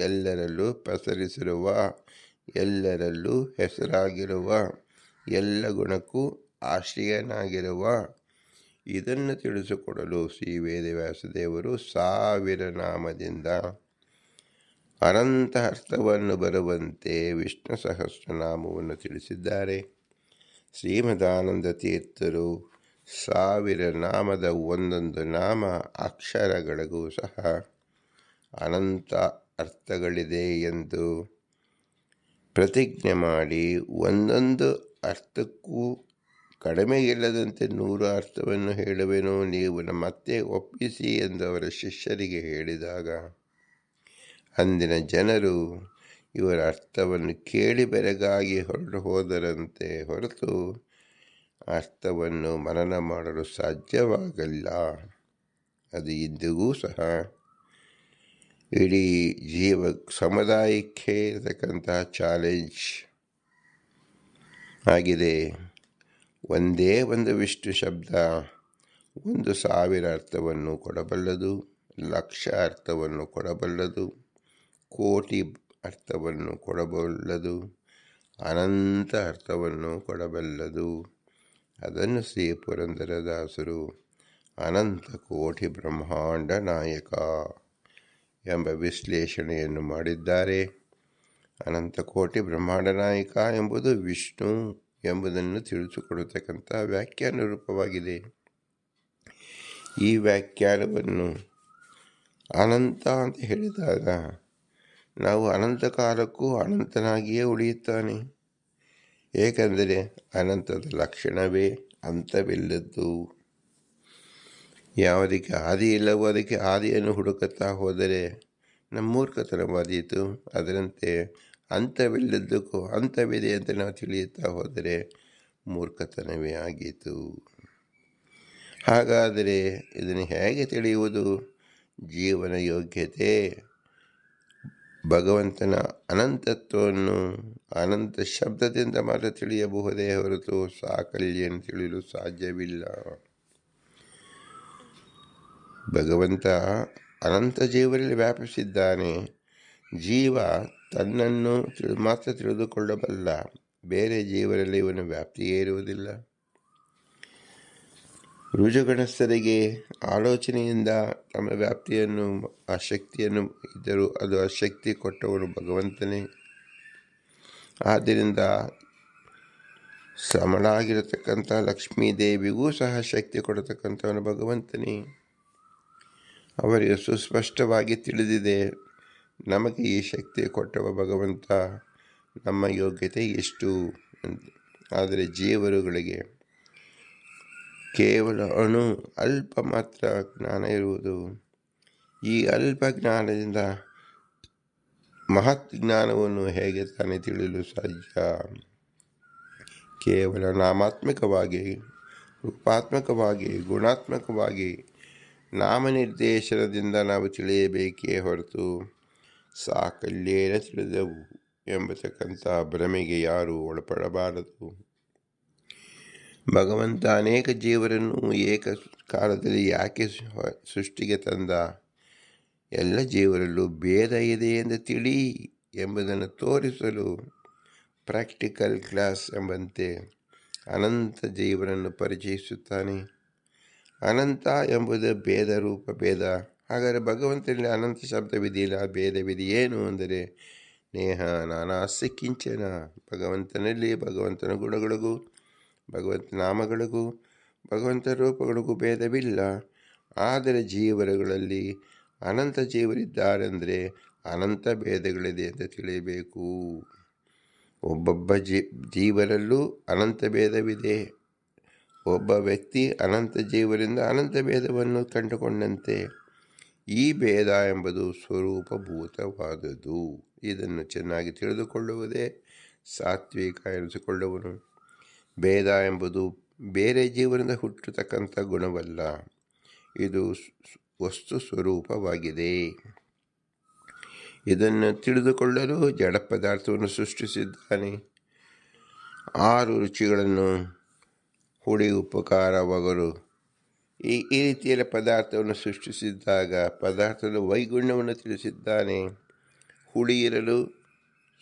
ಎಲ್ಲರಲ್ಲೂ ಪಸರಿಸಿರುವ, ಎಲ್ಲರಲ್ಲೂ ಹೆಸರಾಗಿರುವ, ಎಲ್ಲ ಗುಣಕ್ಕೂ ಆಶ್ರಯನಾಗಿರುವ. ಇದನ್ನು ತಿಳಿಸಿಕೊಡಲು ಶ್ರೀ ವೇದವ್ಯಾಸದೇವರು 1000 ನಾಮದಿಂದ ಅನಂತ ಅರ್ಥವನ್ನು ಬರುವಂತೆ ವಿಷ್ಣು ಸಹಸ್ರನಾಮವನ್ನು ತಿಳಿಸಿದ್ದಾರೆ. ಶ್ರೀಮದಾನಂದ ತೀರ್ಥರು 1000 ನಾಮದ ಒಂದೊಂದು ನಾಮ ಅಕ್ಷರಗಳಿಗೂ ಸಹ ಅನಂತ ಅರ್ಥಗಳಿದೆ ಎಂದು ಪ್ರತಿಜ್ಞೆ ಮಾಡಿ, ಒಂದೊಂದು ಅರ್ಥಕ್ಕೂ ಕಡಿಮೆ ಇಲ್ಲದಂತೆ 100 ಅರ್ಥವನ್ನು ಹೇಳುವೆನು, ನೀವು ಮತ್ತೆ ಒಪ್ಪಿಸಿ ಎಂದು ಅವರ ಶಿಷ್ಯರಿಗೆ ಹೇಳಿದಾಗ ಅಂದಿನ ಜನರು ಇವರ ಅರ್ಥವನ್ನು ಕೇಳಿ ಬೆರಗಾಗಿ ಹೊರಟು ಹೋದರಂತೆ ಹೊರತು ಅರ್ಥವನ್ನು ಮನನ ಮಾಡಲು ಸಾಧ್ಯವಾಗಲ್ಲ. ಅದು ಇಂದಿಗೂ ಸಹ ಇಡೀ ಜೀವ ಸಮುದಾಯಕ್ಕೆ ಇರತಕ್ಕಂತಹ ಚಾಲೆಂಜ್ ಆಗಿದೆ. ಒಂದೇ ಒಂದು ವಿಷ್ಣು ಶಬ್ದ 1000 ಅರ್ಥವನ್ನು ಕೊಡಬಲ್ಲದು, ಲಕ್ಷ ಅರ್ಥವನ್ನು ಕೊಡಬಲ್ಲದು, ಕೋಟಿ ಅರ್ಥವನ್ನು ಕೊಡಬಲ್ಲದು, ಅನಂತ ಅರ್ಥವನ್ನು ಕೊಡಬಲ್ಲದು. ಅದನ್ನು ಶ್ರೀ ಪುರಂದರದಾಸರು ಅನಂತ ಕೋಟಿ ಬ್ರಹ್ಮಾಂಡ ನಾಯಕ ಎಂಬ ವಿಶ್ಲೇಷಣೆಯನ್ನು ಮಾಡಿದ್ದಾರೆ. ಅನಂತ ಕೋಟಿ ಬ್ರಹ್ಮಾಂಡ ನಾಯಕ ಎಂಬುದು ವಿಷ್ಣು ಎಂಬುದನ್ನು ತಿಳಿಸಿಕೊಡತಕ್ಕಂಥ ವ್ಯಾಖ್ಯಾನ ರೂಪವಾಗಿದೆ. ಈ ವ್ಯಾಖ್ಯಾನವನ್ನು ಅನಂತ ಅಂತ ಹೇಳಿದಾಗ ನಾವು ಅನಂತ ಕಾಲಕ್ಕೂ ಅನಂತನಾಗಿಯೇ ಉಳಿಯುತ್ತಾನೆ. ಏಕೆಂದರೆ ಅನಂತದ ಲಕ್ಷಣವೇ ಅಂತವಿಲ್ಲದ್ದು. ಯಾವುದಕ್ಕೆ ಆದಿ ಇಲ್ಲವೋ ಅದಕ್ಕೆ ಆದಿಯನ್ನು ಹುಡುಕುತ್ತಾ ಹೋದರೆ ನಮ್ಮ ಮೂರ್ಖತನವಾದೀತು. ಅದರಂತೆ ಅಂತವಿಲ್ಲದಕ್ಕೂ ಅಂತವಿದೆ ಅಂತ ನಾವು ತಿಳಿಯುತ್ತಾ ಹೋದರೆ ಮೂರ್ಖತನವೇ ಆಗೀತು. ಹಾಗಾದರೆ ಇದನ್ನು ಹೇಗೆ ತಿಳಿಯುವುದು? ಜೀವನ ಯೋಗ್ಯತೆ ಭಗವಂತನ ಅನಂತತ್ವವನ್ನು ಅನಂತ ಶಬ್ದದಿಂದ ಮಾತ್ರ ತಿಳಿಯಬಹುದೇ ಹೊರತು ಸಾಕಲ್ಯನ್ನು ತಿಳಿಯಲು ಸಾಧ್ಯವಿಲ್ಲ. ಭಗವಂತ ಅನಂತ ಜೀವರಲ್ಲಿ ವ್ಯಾಪಿಸಿದ್ದಾನೆ. ಜೀವ ತನ್ನನ್ನು ಮಾತ್ರ ತಿಳಿದುಕೊಳ್ಳಬಲ್ಲ. ಬೇರೆ ಜೀವರಲ್ಲಿ ಇವನ ವ್ಯಾಪ್ತಿಯೇ ಇರುವುದಿಲ್ಲ. ರುಜುಗಣಸ್ಥರಿಗೆ ಆಲೋಚನೆಯಿಂದ ತಮ್ಮ ವ್ಯಾಪ್ತಿಯನ್ನು ಆ ಶಕ್ತಿಯನ್ನು ಇದ್ದರೂ ಅದು ಆ ಶಕ್ತಿ ಕೊಟ್ಟವನು ಭಗವಂತನೇ. ಆದ್ದರಿಂದ ಸಮಳಾಗಿರತಕ್ಕಂಥ ಲಕ್ಷ್ಮೀದೇವಿಗೂ ಸಹ ಶಕ್ತಿ ಕೊಡತಕ್ಕಂಥವನು ಭಗವಂತನೇ. ಅವರಿಗೆ ಸುಸ್ಪಷ್ಟವಾಗಿ ತಿಳಿದಿದೆ ನಮಗೆ ಈ ಶಕ್ತಿ ಕೊಟ್ಟವ ಭಗವಂತ, ನಮ್ಮ ಯೋಗ್ಯತೆ ಎಷ್ಟು. ಆದರೆ ಜೀವರುಗಳಿಗೆ ಕೇವಲ ಅಲ್ಪ ಮಾತ್ರ ಜ್ಞಾನ ಇರುವುದು. ಈ ಅಲ್ಪ ಜ್ಞಾನದಿಂದ ಮಹತ್ ಜ್ಞಾನವನ್ನು ಹೇಗೆ ತಾನೇ ತಿಳಿಯಲು ಸಾಧ್ಯ? ಕೇವಲ ನಾಮಾತ್ಮಕವಾಗಿ, ರೂಪಾತ್ಮಕವಾಗಿ, ಗುಣಾತ್ಮಕವಾಗಿ ನಾಮನಿರ್ದೇಶನದಿಂದ ನಾವು ತಿಳಿಯಬೇಕೇ ಹೊರತು ಸಾಕಲ್ಯೇನ ತಿಳಿದವು ಎಂಬತಕ್ಕಂಥ ಭ್ರಮೆಗೆ ಯಾರೂ ಒಳಪಡಬಾರದು. ಭಗವಂತ ಅನೇಕ ಜೀವರನ್ನು ಏಕ ಕಾಲದಲ್ಲಿ ಯಾಕೆ ಸೃಷ್ಟಿಗೆ ತಂದ? ಎಲ್ಲ ಜೀವರಲ್ಲೂ ಭೇದ ಇದೆ ಎಂದು ತಿಳಿ ಎಂಬುದನ್ನು ತೋರಿಸಲು ಪ್ರಾಕ್ಟಿಕಲ್ ಕ್ಲಾಸ್ ಎಂಬಂತೆ ಅನಂತ ಜೀವರನ್ನು ಪರಿಚಯಿಸುತ್ತಾನೆ. ಅನಂತ ಎಂಬುದು ಭೇದ ರೂಪ ಭೇದ. ಹಾಗಾದರೆ ಭಗವಂತನಲ್ಲಿ ಅನಂತ ಶಬ್ದವಿದೆಯಲ್ಲ, ಭೇದವಿದೆ ಏನು ಅಂದರೆ ನೇಹ ನಾನಾಸ್ಯ ಕಿಂಚನ. ಭಗವಂತನಲ್ಲಿ ಭಗವಂತನ ಗುಣಗಳಿಗೂ ಭಗವಂತ ನಾಮಗಳಿಗೂ ಭಗವಂತ ರೂಪಗಳಿಗೂ ಭೇದವಿಲ್ಲ. ಆದರೆ ಜೀವರುಗಳಲ್ಲಿ ಅನಂತ ಜೀವರಿದ್ದಾರೆಂದರೆ ಅನಂತ ಭೇದಗಳಿದೆ ಅಂತ ತಿಳಿಯಬೇಕು. ಒಬ್ಬೊಬ್ಬ ಜೀವರಲ್ಲೂ ಅನಂತ ಭೇದವಿದೆ. ಒಬ್ಬ ವ್ಯಕ್ತಿ ಅನಂತ ಜೀವರಿಂದ ಅನಂತ ಭೇದವನ್ನು ಕಂಡುಕೊಂಡಂತೆ ಈ ಭೇದ ಎಂಬುದು ಸ್ವರೂಪಭೂತವಾದುದು. ಇದನ್ನು ಚೆನ್ನಾಗಿ ತಿಳಿದುಕೊಳ್ಳುವುದೇ ಸಾತ್ವಿಕ ಎನಿಸಿಕೊಳ್ಳುವನು. ಭೇದ ಎಂಬುದು ಬೇರೆ ಜೀವನದಿಂದ ಹುಟ್ಟತಕ್ಕಂಥ ಗುಣವಲ್ಲ, ಇದು ವಸ್ತು ಸ್ವರೂಪವಾಗಿದೆ. ಇದನ್ನು ತಿಳಿದುಕೊಳ್ಳಲು ಜಡ ಪದಾರ್ಥವನ್ನು ಸೃಷ್ಟಿಸಿದ್ದಾನೆ. 6 ರುಚಿಗಳನ್ನು ಹುಳಿ, ಉಪ್ಪು, ಖಾರ, ಒಗರು ಈ ರೀತಿಯಲ್ಲಿ ಪದಾರ್ಥವನ್ನು ಸೃಷ್ಟಿಸಿದ್ದಾಗ ಪದಾರ್ಥದ ವೈಗುಣ್ಯವನ್ನು ತಿಳಿಸಿದ್ದಾನೆ. ಹುಳಿ ಇರಲು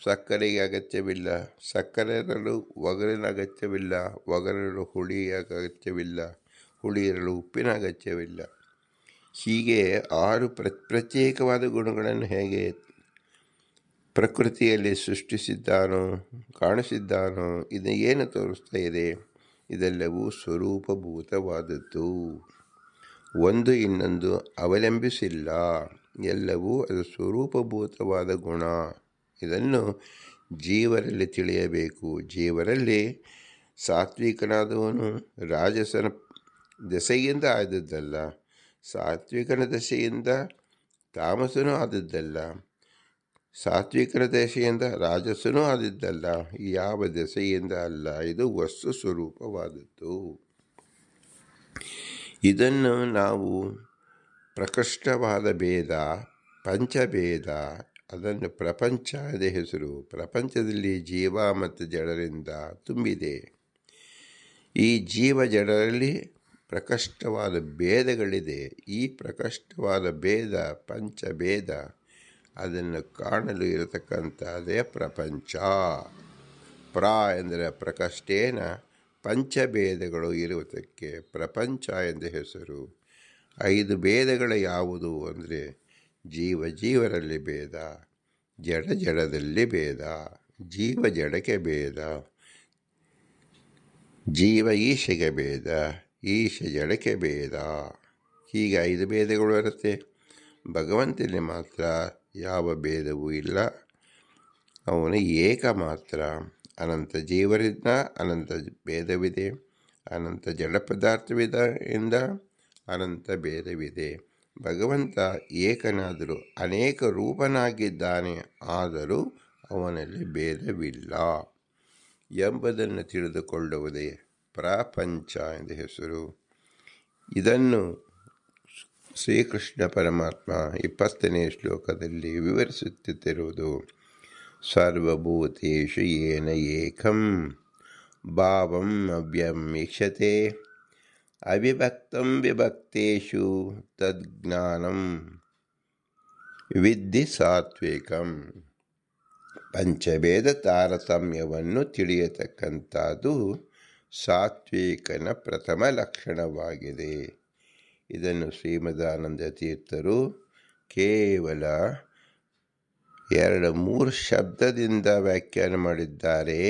ಸಕ್ಕರೆಗೆ ಅಗತ್ಯವಿಲ್ಲ, ಸಕ್ಕರೆ ಇರಲು ಒಗರಿನ ಅಗತ್ಯವಿಲ್ಲ, ಒಗರಿರಲು ಹುಳಿಯ ಅಗತ್ಯವಿಲ್ಲ, ಹುಳಿ ಇರಲು ಉಪ್ಪಿನ ಅಗತ್ಯವಿಲ್ಲ. ಹೀಗೆ 6 ಪ್ರತ್ಯೇಕವಾದ ಗುಣಗಳನ್ನು ಹೇಗೆ ಪ್ರಕೃತಿಯಲ್ಲಿ ಸೃಷ್ಟಿಸಿದ್ದಾನೋ, ಕಾಣಿಸಿದ್ದಾನೋ, ಇದು ಏನು ತೋರಿಸ್ತಾ ಇದೆ? ಇದೆಲ್ಲವೂ ಸ್ವರೂಪಭೂತವಾದದ್ದು, ಒಂದು ಇನ್ನೊಂದು ಅವಲಂಬಿಸಿಲ್ಲ. ಎಲ್ಲವೂ ಅದು ಸ್ವರೂಪಭೂತವಾದ ಗುಣ. ಇದನ್ನು ಜೀವರಲ್ಲಿ ತಿಳಿಯಬೇಕು. ಜೀವರಲ್ಲಿ ಸಾತ್ವಿಕನಾದವನು ರಾಜಸನ ದೆಸೆಯಿಂದ ಆದದ್ದಲ್ಲ, ಸಾತ್ವಿಕನ ದೆಸೆಯಿಂದ ತಾಮಸನೂ ಆದದ್ದಲ್ಲ, ಸಾತ್ವಿಕನ ದೆಸೆಯಿಂದ ರಾಜಸನೂ ಆದದ್ದಲ್ಲ. ಯಾವ ದೆಸೆಯಿಂದ ಅಲ್ಲ, ಇದು ವಸ್ತು ಸ್ವರೂಪವಾದದ್ದು. ಇದನ್ನು ನಾವು ಪ್ರಕೃಷ್ಟವಾದ ಭೇದ, ಪಂಚಭೇದ, ಅದನ್ನು ಪ್ರಪಂಚ ಅದೇ ಹೆಸರು. ಪ್ರಪಂಚದಲ್ಲಿ ಜೀವ ಮತ್ತು ಜಡರಿಂದ ತುಂಬಿದೆ. ಈ ಜೀವ ಜಡರಲ್ಲಿ ಪ್ರಕೃಷ್ಟವಾದ ಭೇದಗಳಿದೆ. ಈ ಪ್ರಕೃಷ್ಟವಾದ ಭೇದ, ಪಂಚಭೇದ, ಅದನ್ನು ಕಾಣಲು ಇರತಕ್ಕಂಥದ್ದೇ ಪ್ರಪಂಚ. ಎಂದರೆ ಪ್ರಕಷ್ಟೇನ ಪಂಚಭೇದಗಳು ಇರುವುದಕ್ಕೆ ಪ್ರಪಂಚ ಎಂದು ಹೆಸರು. 5 ಭೇದಗಳು ಯಾವುದು ಅಂದರೆ ಜೀವರಲ್ಲಿ ಭೇದ, ಜಡದಲ್ಲಿ ಭೇದ, ಜೀವ ಜಡಕ್ಕೆ ಭೇದ, ಜೀವ ಈಶೆಗೆ ಭೇದ, ಈಶ ಜಡಕ್ಕೆ ಭೇದ. ಹೀಗೆ 5 ಭೇದಗಳು ಇರುತ್ತೆ. ಭಗವಂತನಲ್ಲಿ ಮಾತ್ರ ಯಾವ ಭೇದವೂ ಇಲ್ಲ. ಅವನು ಏಕ ಮಾತ್ರ. ಅನಂತ ಜೀವರಿಂದ ಅನಂತ ಭೇದವಿದೆ, ಅನಂತ ಜಡ ಪದಾರ್ಥವಿದೆಯಿಂದ ಅನಂತ ಭೇದವಿದೆ. ಭಗವಂತ ಏಕನಾದರೂ ಅನೇಕ ರೂಪನಾಗಿದ್ದಾನೆ, ಆದರೂ ಅವನಲ್ಲಿ ಭೇದವಿಲ್ಲ ಎಂಬುದನ್ನು ತಿಳಿದುಕೊಳ್ಳುವುದೇ ಪ್ರಪಂಚ ಎಂದು ಹೆಸರು. ಇದನ್ನು ಶ್ರೀಕೃಷ್ಣ ಪರಮಾತ್ಮ 20ನೇ ಶ್ಲೋಕದಲ್ಲಿ ವಿವರಿಸುತ್ತಿರುವುದು. ಸರ್ವಭೂತೇಷು ಯೇನ ಏಕಂ ಭಾವಂ ಅವ್ಯಮೀಕ್ಷತೆ ಅವಿಭಕ್ತಂ ವಿಭಕ್ತೇಷು ತದ್ಜ್ಞಾನಂ ವಿದ್ಧಿ ಸಾತ್ವಿಕಂ. ಪಂಚಭೇದ ತಾರತಮ್ಯವನ್ನು ತಿಳಿಯತಕ್ಕಂಥದ್ದು ಸಾತ್ವಿಕನ ಪ್ರಥಮ ಲಕ್ಷಣವಾಗಿದೆ. ಇದನ್ನು ಶ್ರೀಮದಾನಂದ ತೀರ್ಥರು ಕೇವಲ 2-3 ಶಬ್ದದಿಂದ ವ್ಯಾಖ್ಯಾನ ಮಾಡಿದ್ದಾರೆ.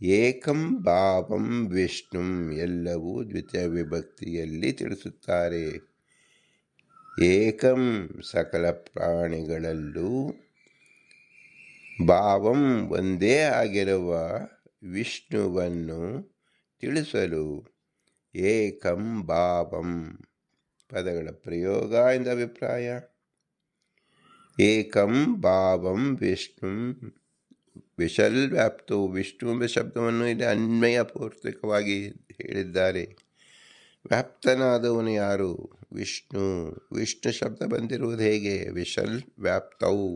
ಏಕಂ ಭಾವಂ ವಿಷ್ಣುಂ, ಎಲ್ಲವೂ ದ್ವಿತೀಯ ವಿಭಕ್ತಿಯಲ್ಲಿ ತಿಳಿಸುತ್ತಾರೆ. ಏಕಂ, ಸಕಲ ಪ್ರಾಣಿಗಳಲ್ಲೂ ಭಾವಂ ಒಂದೇ ಆಗಿರುವ ವಿಷ್ಣುವನ್ನು ತಿಳಿಸಲು ಏಕಂ ಭಾವಂ ಪದಗಳ ಪ್ರಯೋಗ ಎಂದ ಅಭಿಪ್ರಾಯ. ಏಕಂ ಭಾವಂ ವಿಷ್ಣು ವಿಶಲ್ ವ್ಯಾಪ್ತವು, ವಿಷ್ಣು ಎಂಬ ಶಬ್ದವನ್ನು ಇಲ್ಲಿ ಅನ್ವಯಪೂರ್ವಕವಾಗಿ ಹೇಳಿದ್ದಾರೆ. ವ್ಯಾಪ್ತನಾದವನು ಯಾರು? ವಿಷ್ಣು. ವಿಷ್ಣು ಶಬ್ದ ಬಂದಿರುವುದು ಹೇಗೆ? ವಿಶಲ್ ವ್ಯಾಪ್ತವು,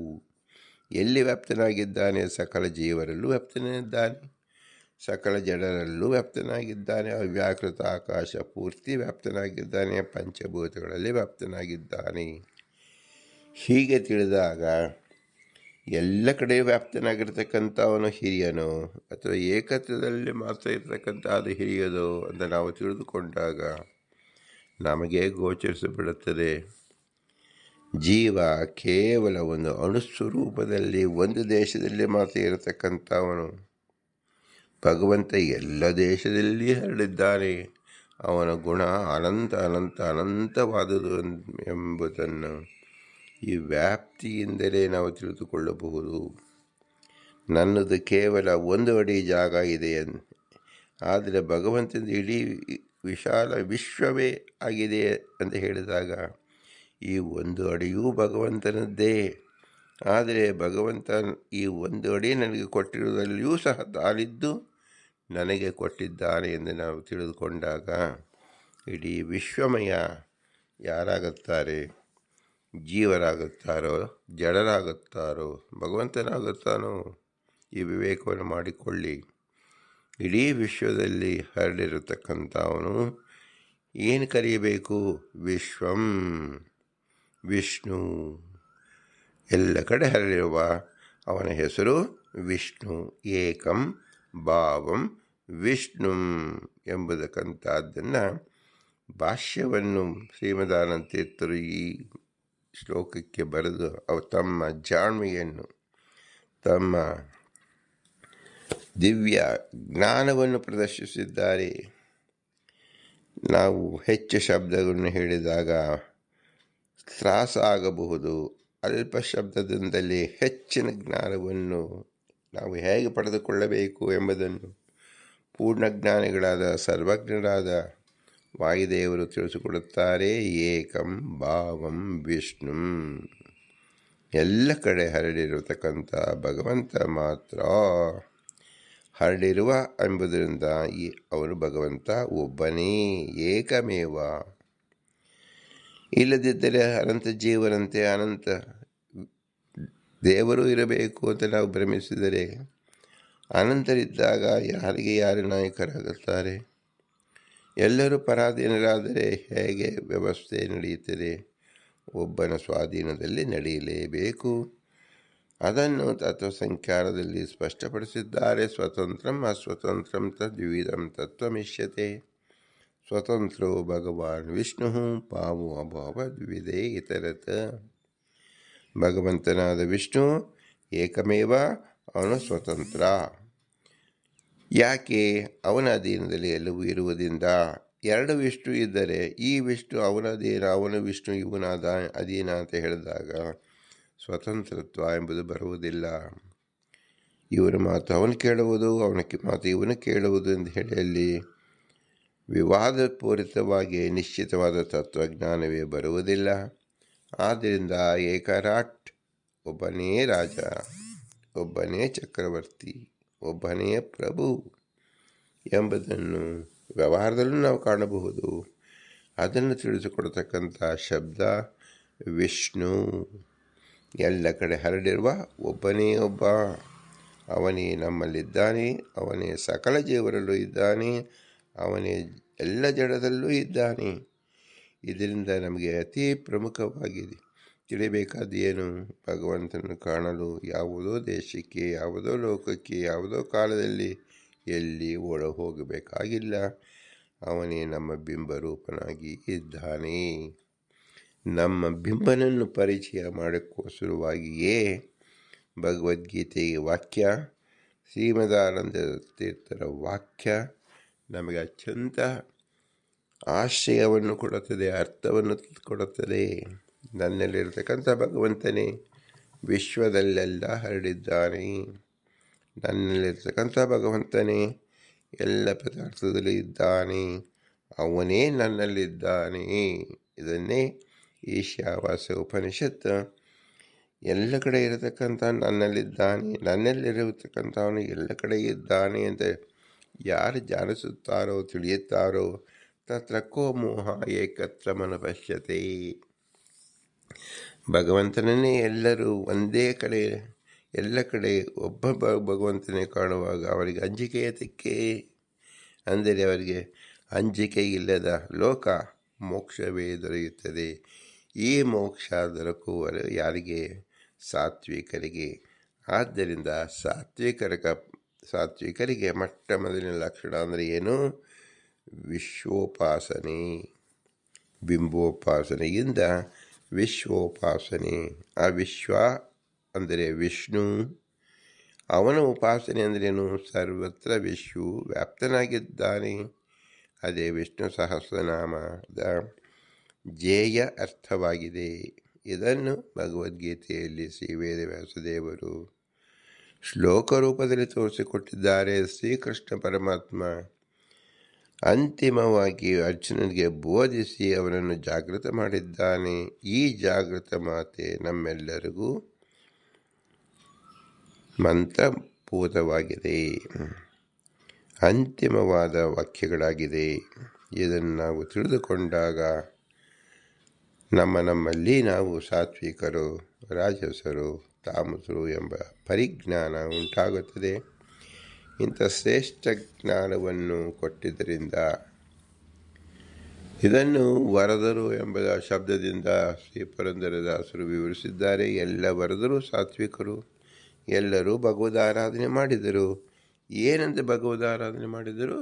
ಎಲ್ಲಿ ವ್ಯಾಪ್ತನಾಗಿದ್ದಾನೆ? ಸಕಲ ಜೀವರಲ್ಲೂ ವ್ಯಾಪ್ತನಾಗಿದ್ದಾನೆ, ಸಕಲ ಜಡರಲ್ಲೂ ವ್ಯಾಪ್ತನಾಗಿದ್ದಾನೆ, ಅವ್ಯಾಕೃತ ಆಕಾಶ ಪೂರ್ತಿ ವ್ಯಾಪ್ತನಾಗಿದ್ದಾನೆ, ಪಂಚಭೂತಗಳಲ್ಲಿ ವ್ಯಾಪ್ತನಾಗಿದ್ದಾನೆ. ಹೀಗೆ ತಿಳಿದಾಗ ಎಲ್ಲ ಕಡೆ ವ್ಯಾಪ್ತನಾಗಿರ್ತಕ್ಕಂಥವನು ಹಿರಿಯನೋ ಅಥವಾ ಏಕತ್ವದಲ್ಲಿ ಮಾತ್ರ ಇರ್ತಕ್ಕಂಥ ಅದು ಹಿರಿಯದೋ ಅಂತ ನಾವು ತಿಳಿದುಕೊಂಡಾಗ ನಮಗೆ ಗೋಚರಿಸಿಬಿಡುತ್ತದೆ. ಜೀವ ಕೇವಲ ಒಂದು ಅಣುಸ್ವರೂಪದಲ್ಲಿ ಒಂದು ದೇಶದಲ್ಲಿ ಮಾತ್ರ ಇರತಕ್ಕಂಥವನು. ಭಗವಂತ ಎಲ್ಲ ದೇಶದಲ್ಲಿ ಹರಡಿದ್ದಾನೆ. ಅವನ ಗುಣ ಅನಂತ ಅನಂತ ಅನಂತವಾದುದು ಎಂಬುದನ್ನು ಈ ವ್ಯಾಪ್ತಿಯಿಂದಲೇ ನಾವು ತಿಳಿದುಕೊಳ್ಳಬಹುದು. ನನ್ನದು ಕೇವಲ 1 ಅಡಿ ಜಾಗ ಇದೆ, ಆದರೆ ಭಗವಂತನ ಇಡೀ ವಿಶಾಲ ವಿಶ್ವವೇ ಆಗಿದೆ ಅಂತ ಹೇಳಿದಾಗ ಈ 1 ಅಡಿಯೂ ಭಗವಂತನದ್ದೇ. ಆದರೆ ಭಗವಂತ ಈ 1 ಅಡಿ ನನಗೆ ಕೊಟ್ಟಿರುವುದರಲ್ಲಿಯೂ ಸಹ ತಾನಿದ್ದು ನನಗೆ ಕೊಟ್ಟಿದ್ದಾನೆ ಎಂದು ನಾವು ತಿಳಿದುಕೊಂಡಾಗ ಇಡೀ ವಿಶ್ವಮಯ ಯಾರಾಗುತ್ತಾರೆ? ಜೀವರಾಗುತ್ತಾರೋ, ಜಡರಾಗುತ್ತಾರೋ, ಭಗವಂತನಾಗುತ್ತಾನೋ? ಈ ವಿವೇಕವನ್ನು ಮಾಡಿಕೊಳ್ಳಿ. ಇಡೀ ವಿಶ್ವದಲ್ಲಿ ಹರಡಿರತಕ್ಕಂಥವನು ಏನು ಕರೆಯಬೇಕು? ವಿಶ್ವಂ, ವಿಷ್ಣು. ಎಲ್ಲ ಕಡೆ ಹರಡಿರುವ ಅವನ ಹೆಸರು ವಿಷ್ಣು. ಏಕಂ ಭಾವಂ ವಿಷ್ಣುಂ ಎಂಬುದಕ್ಕಂಥದ್ದನ್ನು ಭಾಷ್ಯವನ್ನು ಶ್ರೀಮದಾನಂದ ತೀರ್ಥರು ಈ ಶ್ಲೋಕಕ್ಕೆ ಬರೆದು ತಮ್ಮ ಜಾಣ್ಮೆಯನ್ನು, ತಮ್ಮ ದಿವ್ಯ ಜ್ಞಾನವನ್ನು ಪ್ರದರ್ಶಿಸಿದ್ದಾರೆ. ನಾವು ಹೆಚ್ಚು ಶಬ್ದಗಳನ್ನು ಹೇಳಿದಾಗ ತ್ರಾಸ ಆಗಬಹುದು. ಅಲ್ಪ ಶಬ್ದದಿಂದಲೇ ಹೆಚ್ಚಿನ ಜ್ಞಾನವನ್ನು ನಾವು ಹೇಗೆ ಪಡೆದುಕೊಳ್ಳಬೇಕು ಎಂಬುದನ್ನು ಪೂರ್ಣಜ್ಞಾನಿಗಳಾದ ಸರ್ವಜ್ಞರಾದ ವಾಯುದೇವರು ತಿಳಿಸಿಕೊಡುತ್ತಾರೆ. ಏಕಂ ಭಾವಂ ವಿಷ್ಣು, ಎಲ್ಲ ಕಡೆ ಹರಡಿರತಕ್ಕಂಥ ಭಗವಂತ ಮಾತ್ರ ಹರಡಿರುವ ಎಂಬುದರಿಂದ ಅವನು ಭಗವಂತ ಒಬ್ಬನೇ, ಏಕಮೇವ. ಇಲ್ಲದಿದ್ದರೆ ಅನಂತ ಜೀವನಂತೆ ಅನಂತ ದೇವರು ಇರಬೇಕು ಅಂತ ನಾವು ಭ್ರಮಿಸಿದರೆ ಅನಂತರಿದ್ದಾಗ ಯಾರಿಗೆ ಯಾರು ನಾಯಕರಾಗುತ್ತಾರೆ? ಎಲ್ಲರೂ ಪರಾಧೀನರಾದರೆ ಹೇಗೆ ವ್ಯವಸ್ಥೆ ನಡೆಯುತ್ತದೆ? ಒಬ್ಬನ ಸ್ವಾಧೀನದಲ್ಲಿ ನಡೆಯಲೇಬೇಕು. ಅದನ್ನು ತತ್ವಸಂಖ್ಯಾನದಲ್ಲಿ ಸ್ಪಷ್ಟಪಡಿಸಿದ್ದಾರೆ. ಸ್ವತಂತ್ರಂ ಅಸ್ವತಂತ್ರಂ ತದ್ವಿಧಂ ತತ್ವಮಿಷ್ಯತೆ. ಸ್ವತಂತ್ರೋ ಭಗವಾನ್ ವಿಷ್ಣು ಪಾವೋ ಅಭಾವದ್ವಿಧೇ ಇತರತ. ಭಗವಂತನಾದ ವಿಷ್ಣು ಏಕಮೇವ, ಅವನು ಸ್ವತಂತ್ರ. ಯಾಕೆ? ಅವನ ಅಧೀನದಲ್ಲಿ ಎಲ್ಲವೂ ಇರುವುದರಿಂದ. 2 ವಿಷ್ಣು ಇದ್ದರೆ ಈ ವಿಷ್ಣು ಅವನ ಅಧೀನ, ಅವನ ವಿಷ್ಣು ಇವನ ಅಧೀನ ಅಂತ ಹೇಳಿದಾಗ ಸ್ವತಂತ್ರತ್ವ ಎಂಬುದು ಬರುವುದಿಲ್ಲ. ಇವನ ಮಾತು ಅವನು ಕೇಳುವುದು, ಅವನ ಮಾತು ಇವನು ಕೇಳುವುದು ಎಂದು ಹೇಳಿ ಅಲ್ಲಿ ವಿವಾದಪೂರಿತವಾಗಿ ನಿಶ್ಚಿತವಾದ ತತ್ವಜ್ಞಾನವೇ ಬರುವುದಿಲ್ಲ. ಆದ್ದರಿಂದ ಏಕರಾಟ್, ಒಬ್ಬನೇ ರಾಜ, ಒಬ್ಬನೇ ಚಕ್ರವರ್ತಿ, ಒಬ್ಬನೇ ಪ್ರಭು ಎಂಬುದನ್ನು ವ್ಯವಹಾರದಲ್ಲೂ ನಾವು ಕಾಣಬಹುದು. ಅದನ್ನು ತಿಳಿಸಿಕೊಡ್ತಕ್ಕಂಥ ಶಬ್ದ ವಿಷ್ಣು. ಎಲ್ಲ ಕಡೆ ಹರಡಿರುವ ಒಬ್ಬನೇ ಒಬ್ಬ, ಅವನೇ ನಮ್ಮಲ್ಲಿದ್ದಾನೆ, ಅವನೇ ಸಕಲ ಜೀವರಲ್ಲೂ ಇದ್ದಾನೆ, ಅವನೇ ಎಲ್ಲ ಜಡದಲ್ಲೂ ಇದ್ದಾನೆ. ಇದರಿಂದ ನಮಗೆ ಅತಿ ಪ್ರಮುಖವಾಗಿದೆ ತಿಳಿಬೇಕಾದ ಏನು? ಭಗವಂತನನ್ನು ಕಾಣಲು ಯಾವುದೋ ದೇಶಕ್ಕೆ, ಯಾವುದೋ ಲೋಕಕ್ಕೆ, ಯಾವುದೋ ಕಾಲದಲ್ಲಿ ಎಲ್ಲಿ ಒಳ ಹೋಗಬೇಕಾಗಿಲ್ಲ. ಅವನೇ ನಮ್ಮ ಬಿಂಬರೂಪನಾಗಿ ಇದ್ದಾನೆ. ನಮ್ಮ ಬಿಂಬನನ್ನು ಪರಿಚಯ ಮಾಡೋಕ್ಕೋಸ್ಕರವಾಗಿಯೇ ಭಗವದ್ಗೀತೆಯ ವಾಕ್ಯ, ಶ್ರೀಮದಾನಂದ ತೀರ್ಥರ ವಾಕ್ಯ ನಮಗೆ ಅತ್ಯಂತ ಆಶ್ರಯವನ್ನು ಕೊಡುತ್ತದೆ, ಅರ್ಥವನ್ನು ಕೊಡುತ್ತದೆ. ನನ್ನಲ್ಲಿರತಕ್ಕಂಥ ಭಗವಂತನೇ ವಿಶ್ವದಲ್ಲೆಲ್ಲ ಹರಡಿದ್ದಾನೆ. ನನ್ನಲ್ಲಿರ್ತಕ್ಕಂಥ ಭಗವಂತನೇ ಎಲ್ಲ ಪದಾರ್ಥದಲ್ಲಿ ಇದ್ದಾನೆ. ಅವನೇ ನನ್ನಲ್ಲಿದ್ದಾನೆ. ಇದನ್ನೇ ಈಶಾವಾಸ್ಯ ಉಪನಿಷತ್ತು ಎಲ್ಲ ಕಡೆ ಇರತಕ್ಕಂಥ ನನ್ನಲ್ಲಿದ್ದಾನೆ, ನನ್ನಲ್ಲಿರತಕ್ಕಂಥವನು ಎಲ್ಲ ಕಡೆ ಇದ್ದಾನೆ ಅಂತ ಯಾರು ಜಾನಿಸುತ್ತಾರೋ, ತಿಳಿಯುತ್ತಾರೋ, ತತ್ರ ಕೋ ಮೋಹ ಏಕತ್ರ ಮನ ಪಶ್ಯತೆ. ಭಗವಂತನನ್ನೇ ಎಲ್ಲರೂ ಒಂದೇ ಕಡೆ, ಎಲ್ಲ ಕಡೆ ಒಬ್ಬ ಭಗವಂತನೇ ಕಾಣುವಾಗ ಅವರಿಗೆ ಅಂಜಿಕೆ ಏತಕ್ಕೆ? ಅಂದರೆ ಅವರಿಗೆ ಅಂಜಿಕೆ ಇಲ್ಲದ ಲೋಕ ಮೋಕ್ಷವೇ ದೊರೆಯುತ್ತದೆ. ಈ ಮೋಕ್ಷ ದೊರಕುವ ಯಾರಿಗೆ? ಸಾತ್ವಿಕರಿಗೆ. ಆದ್ದರಿಂದ ಸಾತ್ವಿಕರಿಗೆ ಮೊಟ್ಟ ಮೊದಲಿನ ಲಕ್ಷಣ ಅಂದರೆ ಏನು? ವಿಶ್ವೋಪಾಸನೆ. ಬಿಂಬೋಪಾಸನೆಯಿಂದ ವಿಶ್ವೋಪಾಸನೆ. ಆ ವಿಶ್ವ ಅಂದರೆ ವಿಷ್ಣು. ಅವನ ಉಪಾಸನೆ ಅಂದ್ರೇನು? ಸರ್ವತ್ರ ವಿಶ್ವ ವ್ಯಾಪ್ತನಾಗಿದ್ದಾನೆ. ಅದೇ ವಿಷ್ಣು ಸಹಸ್ರನಾಮದ ಜೇಯ ಅರ್ಥವಾಗಿದೆ. ಇದನ್ನು ಭಗವದ್ಗೀತೆಯಲ್ಲಿ ಶ್ರೀ ವೇದವ್ಯಾಸದೇವರು ಶ್ಲೋಕ ರೂಪದಲ್ಲಿ ತೋರಿಸಿಕೊಟ್ಟಿದ್ದಾರೆ. ಶ್ರೀಕೃಷ್ಣ ಪರಮಾತ್ಮ ಅಂತಿಮವಾಗಿ ಅರ್ಜುನನಿಗೆ ಬೋಧಿಸಿ ಅವನನ್ನು ಜಾಗೃತ ಮಾಡಿದ್ದಾನೆ. ಈ ಜಾಗೃತ ಮಾತೆ ನಮ್ಮೆಲ್ಲರಿಗೂ ಮಂತ್ರಭೂತವಾಗಿದೆ, ಅಂತಿಮವಾದ ವಾಕ್ಯಗಳಾಗಿದೆ. ಇದನ್ನು ನಾವು ತಿಳಿದುಕೊಂಡಾಗ ನಮ್ಮಲ್ಲಿ ನಾವು ಸಾತ್ವಿಕರು, ರಾಜಸರು, ತಾಮಸರು ಎಂಬ ಪರಿಜ್ಞಾನ ಉಂಟಾಗುತ್ತದೆ. ಇಂಥ ಶ್ರೇಷ್ಠ ಜ್ಞಾನವನ್ನು ಕೊಟ್ಟಿದ್ದರಿಂದ ಇದನ್ನು ವರದರು ಎಂಬ ಶಬ್ದದಿಂದ ಶ್ರೀ ಪುರಂದರದಾಸರು ವಿವರಿಸಿದ್ದಾರೆ. ಎಲ್ಲ ವರದರು ಸಾತ್ವಿಕರು, ಎಲ್ಲರೂ ಭಗವದಾರಾಧನೆ ಮಾಡಿದರು. ಏನಂತ ಭಗವದಾರಾಧನೆ ಮಾಡಿದರು?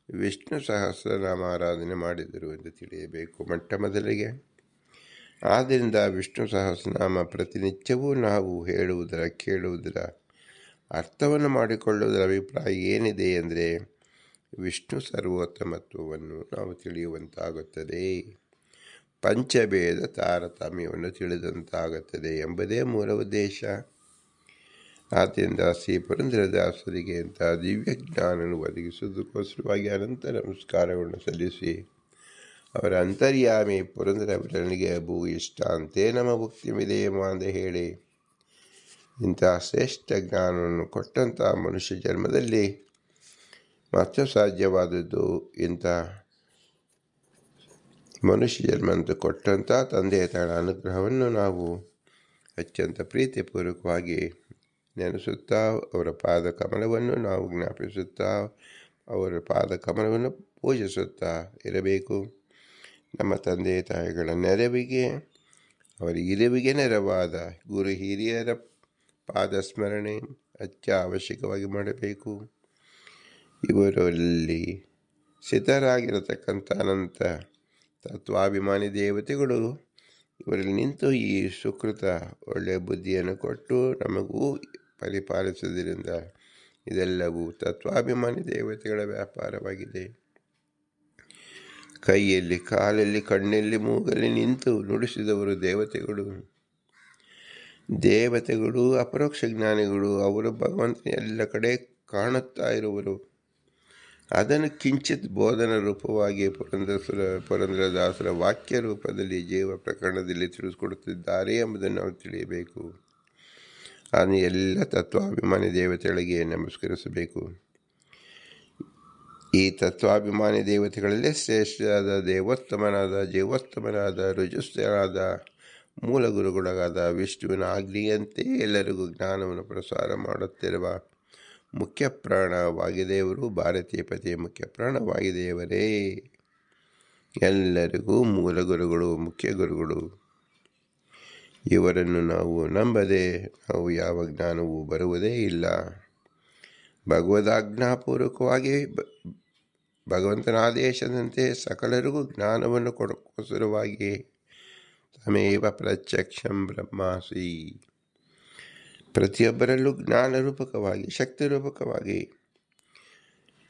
ವಿಷ್ಣು ಸಹಸ್ರನಾಮ ಆರಾಧನೆ ಮಾಡಿದರು ಎಂದು ತಿಳಿಯಬೇಕು ಮೊಟ್ಟ ಮೊದಲಿಗೆ. ಆದ್ದರಿಂದ ವಿಷ್ಣು ಸಹಸ್ರನಾಮ ಪ್ರತಿನಿತ್ಯವೂ ನಾವು ಹೇಳುವುದರ, ಕೇಳುವುದರ, ಅರ್ಥವನ್ನು ಮಾಡಿಕೊಳ್ಳುವುದರ ಅಭಿಪ್ರಾಯ ಏನಿದೆ ಅಂದರೆ ವಿಷ್ಣು ಸರ್ವೋತ್ತಮತ್ವವನ್ನು ನಾವು ತಿಳಿಯುವಂತಾಗುತ್ತದೆ, ಪಂಚಭೇದ ತಾರತಮ್ಯವನ್ನು ತಿಳಿದಂತಾಗುತ್ತದೆ ಎಂಬುದೇ ಮೂಲ ಉದ್ದೇಶ. ಆದ್ದರಿಂದ ಶ್ರೀ ಪುರಂದರದಾಸರಿಗೆ ಅಂತ ದಿವ್ಯ ಜ್ಞಾನವನ್ನು ಒದಗಿಸುವುದಕ್ಕೋಸ್ಕರವಾಗಿ ಅನಂತ ನಮಸ್ಕಾರಗಳನ್ನು ಸಲ್ಲಿಸಿ ಅವರ ಅಂತರ್ಯಾಮಿ ಪುರಂದರ ವಿಠಲನಿಗೆ ಭೂ ಇಷ್ಟ ಅಂತೆ ನಮ್ಮ ಭಕ್ತಿಮಿದೆಯಮ್ಮ ಅಂತ ಹೇಳಿ ಇಂಥ ಶ್ರೇಷ್ಠ ಜ್ಞಾನವನ್ನು ಕೊಟ್ಟಂಥ ಮನುಷ್ಯ ಜನ್ಮದಲ್ಲಿ ಮಾತ್ರ ಸಾಧ್ಯವಾದದ್ದು. ಇಂಥ ಮನುಷ್ಯ ಜನ್ಮ ಅಂತ ಕೊಟ್ಟಂಥ ತಂದೆಯ ತಾಳ ಅನುಗ್ರಹವನ್ನು ನಾವು ಅತ್ಯಂತ ಪ್ರೀತಿಪೂರ್ವಕವಾಗಿ ನೆನೆಸುತ್ತಾ ಅವರ ಪಾದ ಕಮಲವನ್ನು ನಾವು ಜ್ಞಾಪಿಸುತ್ತಾ ಅವರ ಪಾದ ಕಮಲವನ್ನು ಪೂಜಿಸುತ್ತಾ ಇರಬೇಕು. ನಮ್ಮ ತಂದೆ ತಾಯಿಗಳ ನೆರವಿಗೆ, ಅವರ ಇರುವಿಗೆ ನೆರವಾದ ಗುರು ಹಿರಿಯರ ಪಾದಸ್ಮರಣೆ ಅತ್ಯವಶ್ಯಕವಾಗಿ ಮಾಡಬೇಕು. ಇವರಲ್ಲಿ ಸಿದ್ಧರಾಗಿರತಕ್ಕಂಥ ಅನಂತ ತತ್ವಾಭಿಮಾನಿ ದೇವತೆಗಳು ಇವರಲ್ಲಿ ನಿಂತು ಈ ಸುಕೃತ ಒಳ್ಳೆಯ ಬುದ್ಧಿಯನ್ನು ಕೊಟ್ಟು ನಮಗೂ ಪರಿಪಾಲಿಸುವುದರಿಂದ ಇದೆಲ್ಲವೂ ತತ್ವಾಭಿಮಾನಿ ದೇವತೆಗಳ ವ್ಯಾಪಾರವಾಗಿದೆ. ಕೈಯಲ್ಲಿ, ಕಾಲಲ್ಲಿ, ಕಣ್ಣಲ್ಲಿ, ಮೂಗಲ್ಲಿ ನಿಂತು ನುಡಿಸಿದವರು ದೇವತೆಗಳು ಅಪರೋಕ್ಷ ಜ್ಞಾನಿಗಳು. ಅವರು ಭಗವಂತನ ಎಲ್ಲ ಕಡೆ ಕಾಣುತ್ತಾ ಇರುವರು. ಅದನ್ನು ಕಿಂಚಿತ್ ಬೋಧನ ರೂಪವಾಗಿ ಪುರಂದರದಾಸರ ವಾಕ್ಯ ರೂಪದಲ್ಲಿ ಜೀವ ಪ್ರಕರಣದಲ್ಲಿ ತಿಳಿಸಿಕೊಡುತ್ತಿದ್ದಾರೆ ಎಂಬುದನ್ನು ನಾವು ತಿಳಿಯಬೇಕು. ಅದನ್ನು ಎಲ್ಲ ತತ್ವಾಭಿಮಾನಿ ದೇವತೆಗಳಿಗೆ ನಮಸ್ಕರಿಸಬೇಕು. ಈ ತತ್ವಾಭಿಮಾನಿ ದೇವತೆಗಳಲ್ಲೇ ಶ್ರೇಷ್ಠರಾದ ಜೀವೋತ್ತಮನಾದ ರುಜುಸ್ಥರಾದ ಮೂಲ ಗುರುಗಳಾದ ವಿಷ್ಣುವಿನ ಆಜ್ಞೆಯಂತೆ ಎಲ್ಲರಿಗೂ ಜ್ಞಾನವನ್ನು ಪ್ರಸಾರ ಮಾಡುತ್ತಿರುವ ಮುಖ್ಯ ಪ್ರಾಣ ವಾಯುದೇವರು, ಭಾರತೀಯ ಪತಿಯ ಮುಖ್ಯ ಪ್ರಾಣ ವಾಯುದೇವರೇ ಎಲ್ಲರಿಗೂ ಮೂಲ ಗುರುಗಳು, ಮುಖ್ಯ ಗುರುಗಳು. ಇವರನ್ನು ನಾವು ನಂಬದೆ ನಾವು ಯಾವ ಜ್ಞಾನವೂ ಬರುವುದೇ ಇಲ್ಲ. ಭಗವದಾಜ್ಞಾಪೂರ್ವಕವಾಗಿ ಭಗವಂತನ ಆದೇಶದಂತೆ ಸಕಲರಿಗೂ ಜ್ಞಾನವನ್ನು ಕೊಡೋಸ್ಕರವಾಗಿ ತಮೇವ ಪ್ರತ್ಯಕ್ಷಂ ಬ್ರಹ್ಮಾಸಿ, ಪ್ರತಿಯೊಬ್ಬರಲ್ಲೂ ಜ್ಞಾನ ರೂಪಕವಾಗಿ, ಶಕ್ತಿ ರೂಪಕವಾಗಿ,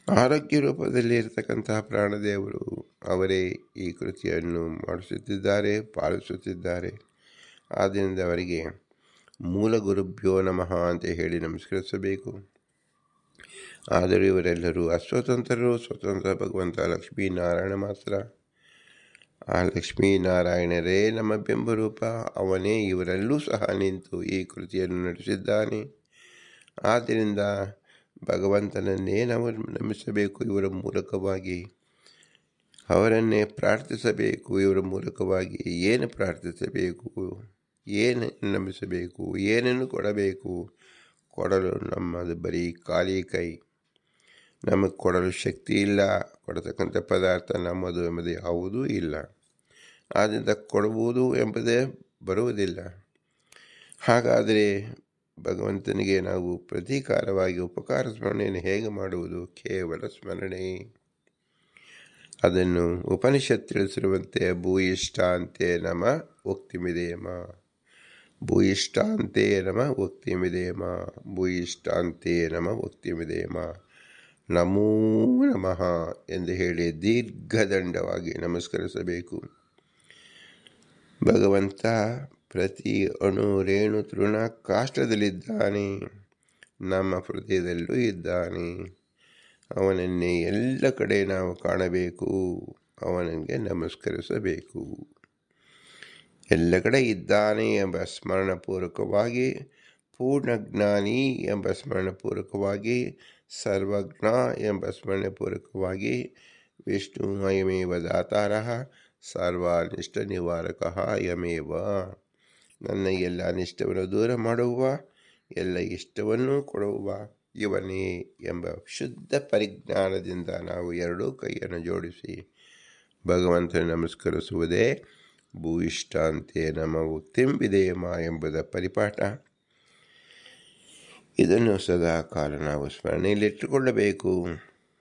ಆರೋಗ್ಯ ರೂಪದಲ್ಲಿ ಇರತಕ್ಕಂತಹ ಪ್ರಾಣದೇವರು ಅವರೇ ಈ ಕೃತಿಯನ್ನು ಮಾಡಿಸುತ್ತಿದ್ದಾರೆ, ಪಾಲಿಸುತ್ತಿದ್ದಾರೆ. ಆದ್ದರಿಂದ ಅವರಿಗೆ ಮೂಲ ಗುರುಭ್ಯೋ ನಮಃ ಅಂತ ಹೇಳಿ ನಮಸ್ಕರಿಸಬೇಕು. ಆದರೂ ಇವರೆಲ್ಲರೂ ಅಸ್ವತಂತ್ರರು. ಸ್ವತಂತ್ರ ಭಗವಂತ ಲಕ್ಷ್ಮೀನಾರಾಯಣ ಮಾತ್ರ. ಆ ಲಕ್ಷ್ಮೀನಾರಾಯಣರೇ ನಮ್ಮ ಬೆಂಬರೂಪ. ಅವನೇ ಇವರಲ್ಲೂ ಸಹ ನಿಂತು ಈ ಕೃತಿಯನ್ನು ನಡೆಸಿದ್ದಾನೆ. ಆದ್ದರಿಂದ ಭಗವಂತನನ್ನೇ ನಾವು ನಂಬಿಸಬೇಕು. ಇವರ ಮೂಲಕವಾಗಿ ಅವರನ್ನೇ ಪ್ರಾರ್ಥಿಸಬೇಕು. ಇವರ ಮೂಲಕವಾಗಿ ಏನು ಪ್ರಾರ್ಥಿಸಬೇಕು, ಏನು ನಂಬಿಸಬೇಕು, ಏನನ್ನು ಕೊಡಬೇಕು. ಕೊಡಲು ನಮ್ಮದು ಬರೀ ಖಾಲಿ ಕೈ. ನಮಗೆ ಕೊಡಲು ಶಕ್ತಿ ಇಲ್ಲ. ಕೊಡತಕ್ಕಂಥ ಪದಾರ್ಥ ನಮ್ಮದು ಎಂಬುದು ಯಾವುದೂ ಇಲ್ಲ. ಆದ್ದರಿಂದ ಕೊಡುವುದು ಎಂಬುದೇ ಬರುವುದಿಲ್ಲ. ಹಾಗಾದರೆ ಭಗವಂತನಿಗೆ ನಾವು ಪ್ರತೀಕಾರವಾಗಿ ಉಪಕಾರ ಸ್ಮರಣೆಯನ್ನು ಹೇಗೆ ಮಾಡುವುದು? ಕೇವಲ ಸ್ಮರಣೆ. ಅದನ್ನು ಉಪನಿಷತ್ ತಿಳಿಸಿರುವಂತೆ ಭೂಯಿಷ್ಠಾಂತೆ ನಮ ಉಕ್ತಿಮಿದೇಮ, ಭೂಯಿಷ್ಠಾಂತೆ ನಮ ಉಕ್ತಿಮಿದೇಮ, ಭೂಯಿಷ್ಠಾಂತೆ ನಮ ಉಕ್ತಿಮಿದೇಮ, ನಮೋ ನಮಃ ಎಂದು ಹೇಳಿ ದೀರ್ಘದಂಡವಾಗಿ ನಮಸ್ಕರಿಸಬೇಕು. ಭಗವಂತ ಪ್ರತಿ ಅಣು ರೇಣು ತೃಣ ಕಾಷ್ಟದಲ್ಲಿದ್ದಾನೆ. ನಮ್ಮ ಹೃದಯದಲ್ಲೂ ಇದ್ದಾನೆ. ಅವನನ್ನೇ ಎಲ್ಲ ಕಡೆ ನಾವು ಕಾಣಬೇಕು. ಅವನಿಗೆ ನಮಸ್ಕರಿಸಬೇಕು. ಎಲ್ಲ ಕಡೆ ಇದ್ದಾನೆ ಎಂಬ ಸ್ಮರಣಪೂರ್ವಕವಾಗಿ, ಪೂರ್ಣಜ್ಞಾನಿ ಎಂಬ ಸ್ಮರಣಪೂರ್ವಕವಾಗಿ, ಸರ್ವಜ್ಞ ಎಂಬ ಸ್ಮರಣಪೂರ್ವಕವಾಗಿ, ವಿಷ್ಣು ಅಯಮೇವ ದಾತಾರಃ ಸರ್ವಾನಿಷ್ಟ ನಿವಾರಕಃ ಯಮೇವ, ನನ್ನ ಎಲ್ಲ ಅನಿಷ್ಟವನ್ನು ದೂರ ಮಾಡುವ, ಎಲ್ಲ ಇಷ್ಟವನ್ನೂ ಕೊಡುವ ಇವನೇ ಎಂಬ ಶುದ್ಧ ಪರಿಜ್ಞಾನದಿಂದ ನಾವು ಎರಡೂ ಕೈಯನ್ನು ಜೋಡಿಸಿ ಭಗವಂತನ ನಮಸ್ಕರಿಸುವುದೇ ಭೂಯಿಷ್ಠಾಂತೆ ನಮ ಉಕ್ತಿಂಬಿದೇಮ ಎಂಬುದ ಪರಿಪಾಠ. ಇದನ್ನು ಸದಾ ಕಾಲ ನಾವು ಸ್ಮರಣೆಯಲ್ಲಿಟ್ಟುಕೊಳ್ಳಬೇಕು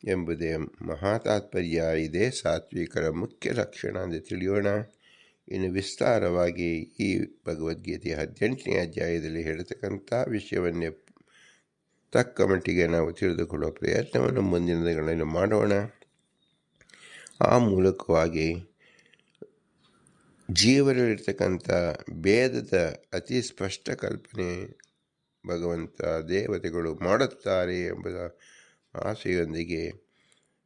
ಎಂಬುದೇ ಮಹಾ ತಾತ್ಪರ್ಯ. ಇದೇ ಸಾತ್ವಿಕರ ಮುಖ್ಯ ಲಕ್ಷಣ ಎಂದು ತಿಳಿಯೋಣ. ಇನ್ನು ವಿಸ್ತಾರವಾಗಿ ಈ ಭಗವದ್ಗೀತೆಯ 18ನೇ ಅಧ್ಯಾಯದಲ್ಲಿ ಹೇಳತಕ್ಕಂಥ ವಿಷಯವನ್ನೇ ತಕ್ಕ ಮಟ್ಟಿಗೆ ನಾವು ತಿಳಿದುಕೊಳ್ಳುವ ಪ್ರಯತ್ನವನ್ನು ಮುಂದಿನ ದಿನಗಳಲ್ಲಿ ಮಾಡೋಣ. ಆ ಮೂಲಕವಾಗಿ ಜೀವನಲ್ಲಿರ್ತಕ್ಕಂಥ ಭೇದದ ಅತಿ ಸ್ಪಷ್ಟ ಕಲ್ಪನೆ ಭಗವಂತ ದೇವತೆಗಳು ಮಾಡುತ್ತಾರೆ ಎಂಬುದ ಆಸೆಯೊಂದಿಗೆ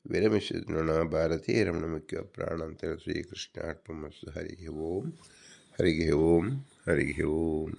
ವಿರಮಿಸಿದೋಣ. ಭಾರತೀಯ ರಮಣ ಮುಖ್ಯ ಪ್ರಾಣಾಂತರ ಶ್ರೀಕೃಷ್ಣ ಅರ್ಪಣಮಸ್ತು. ಹರಿ ಓಂ, ಹರಿ ಓಂ, ಹರಿ ಓಂ.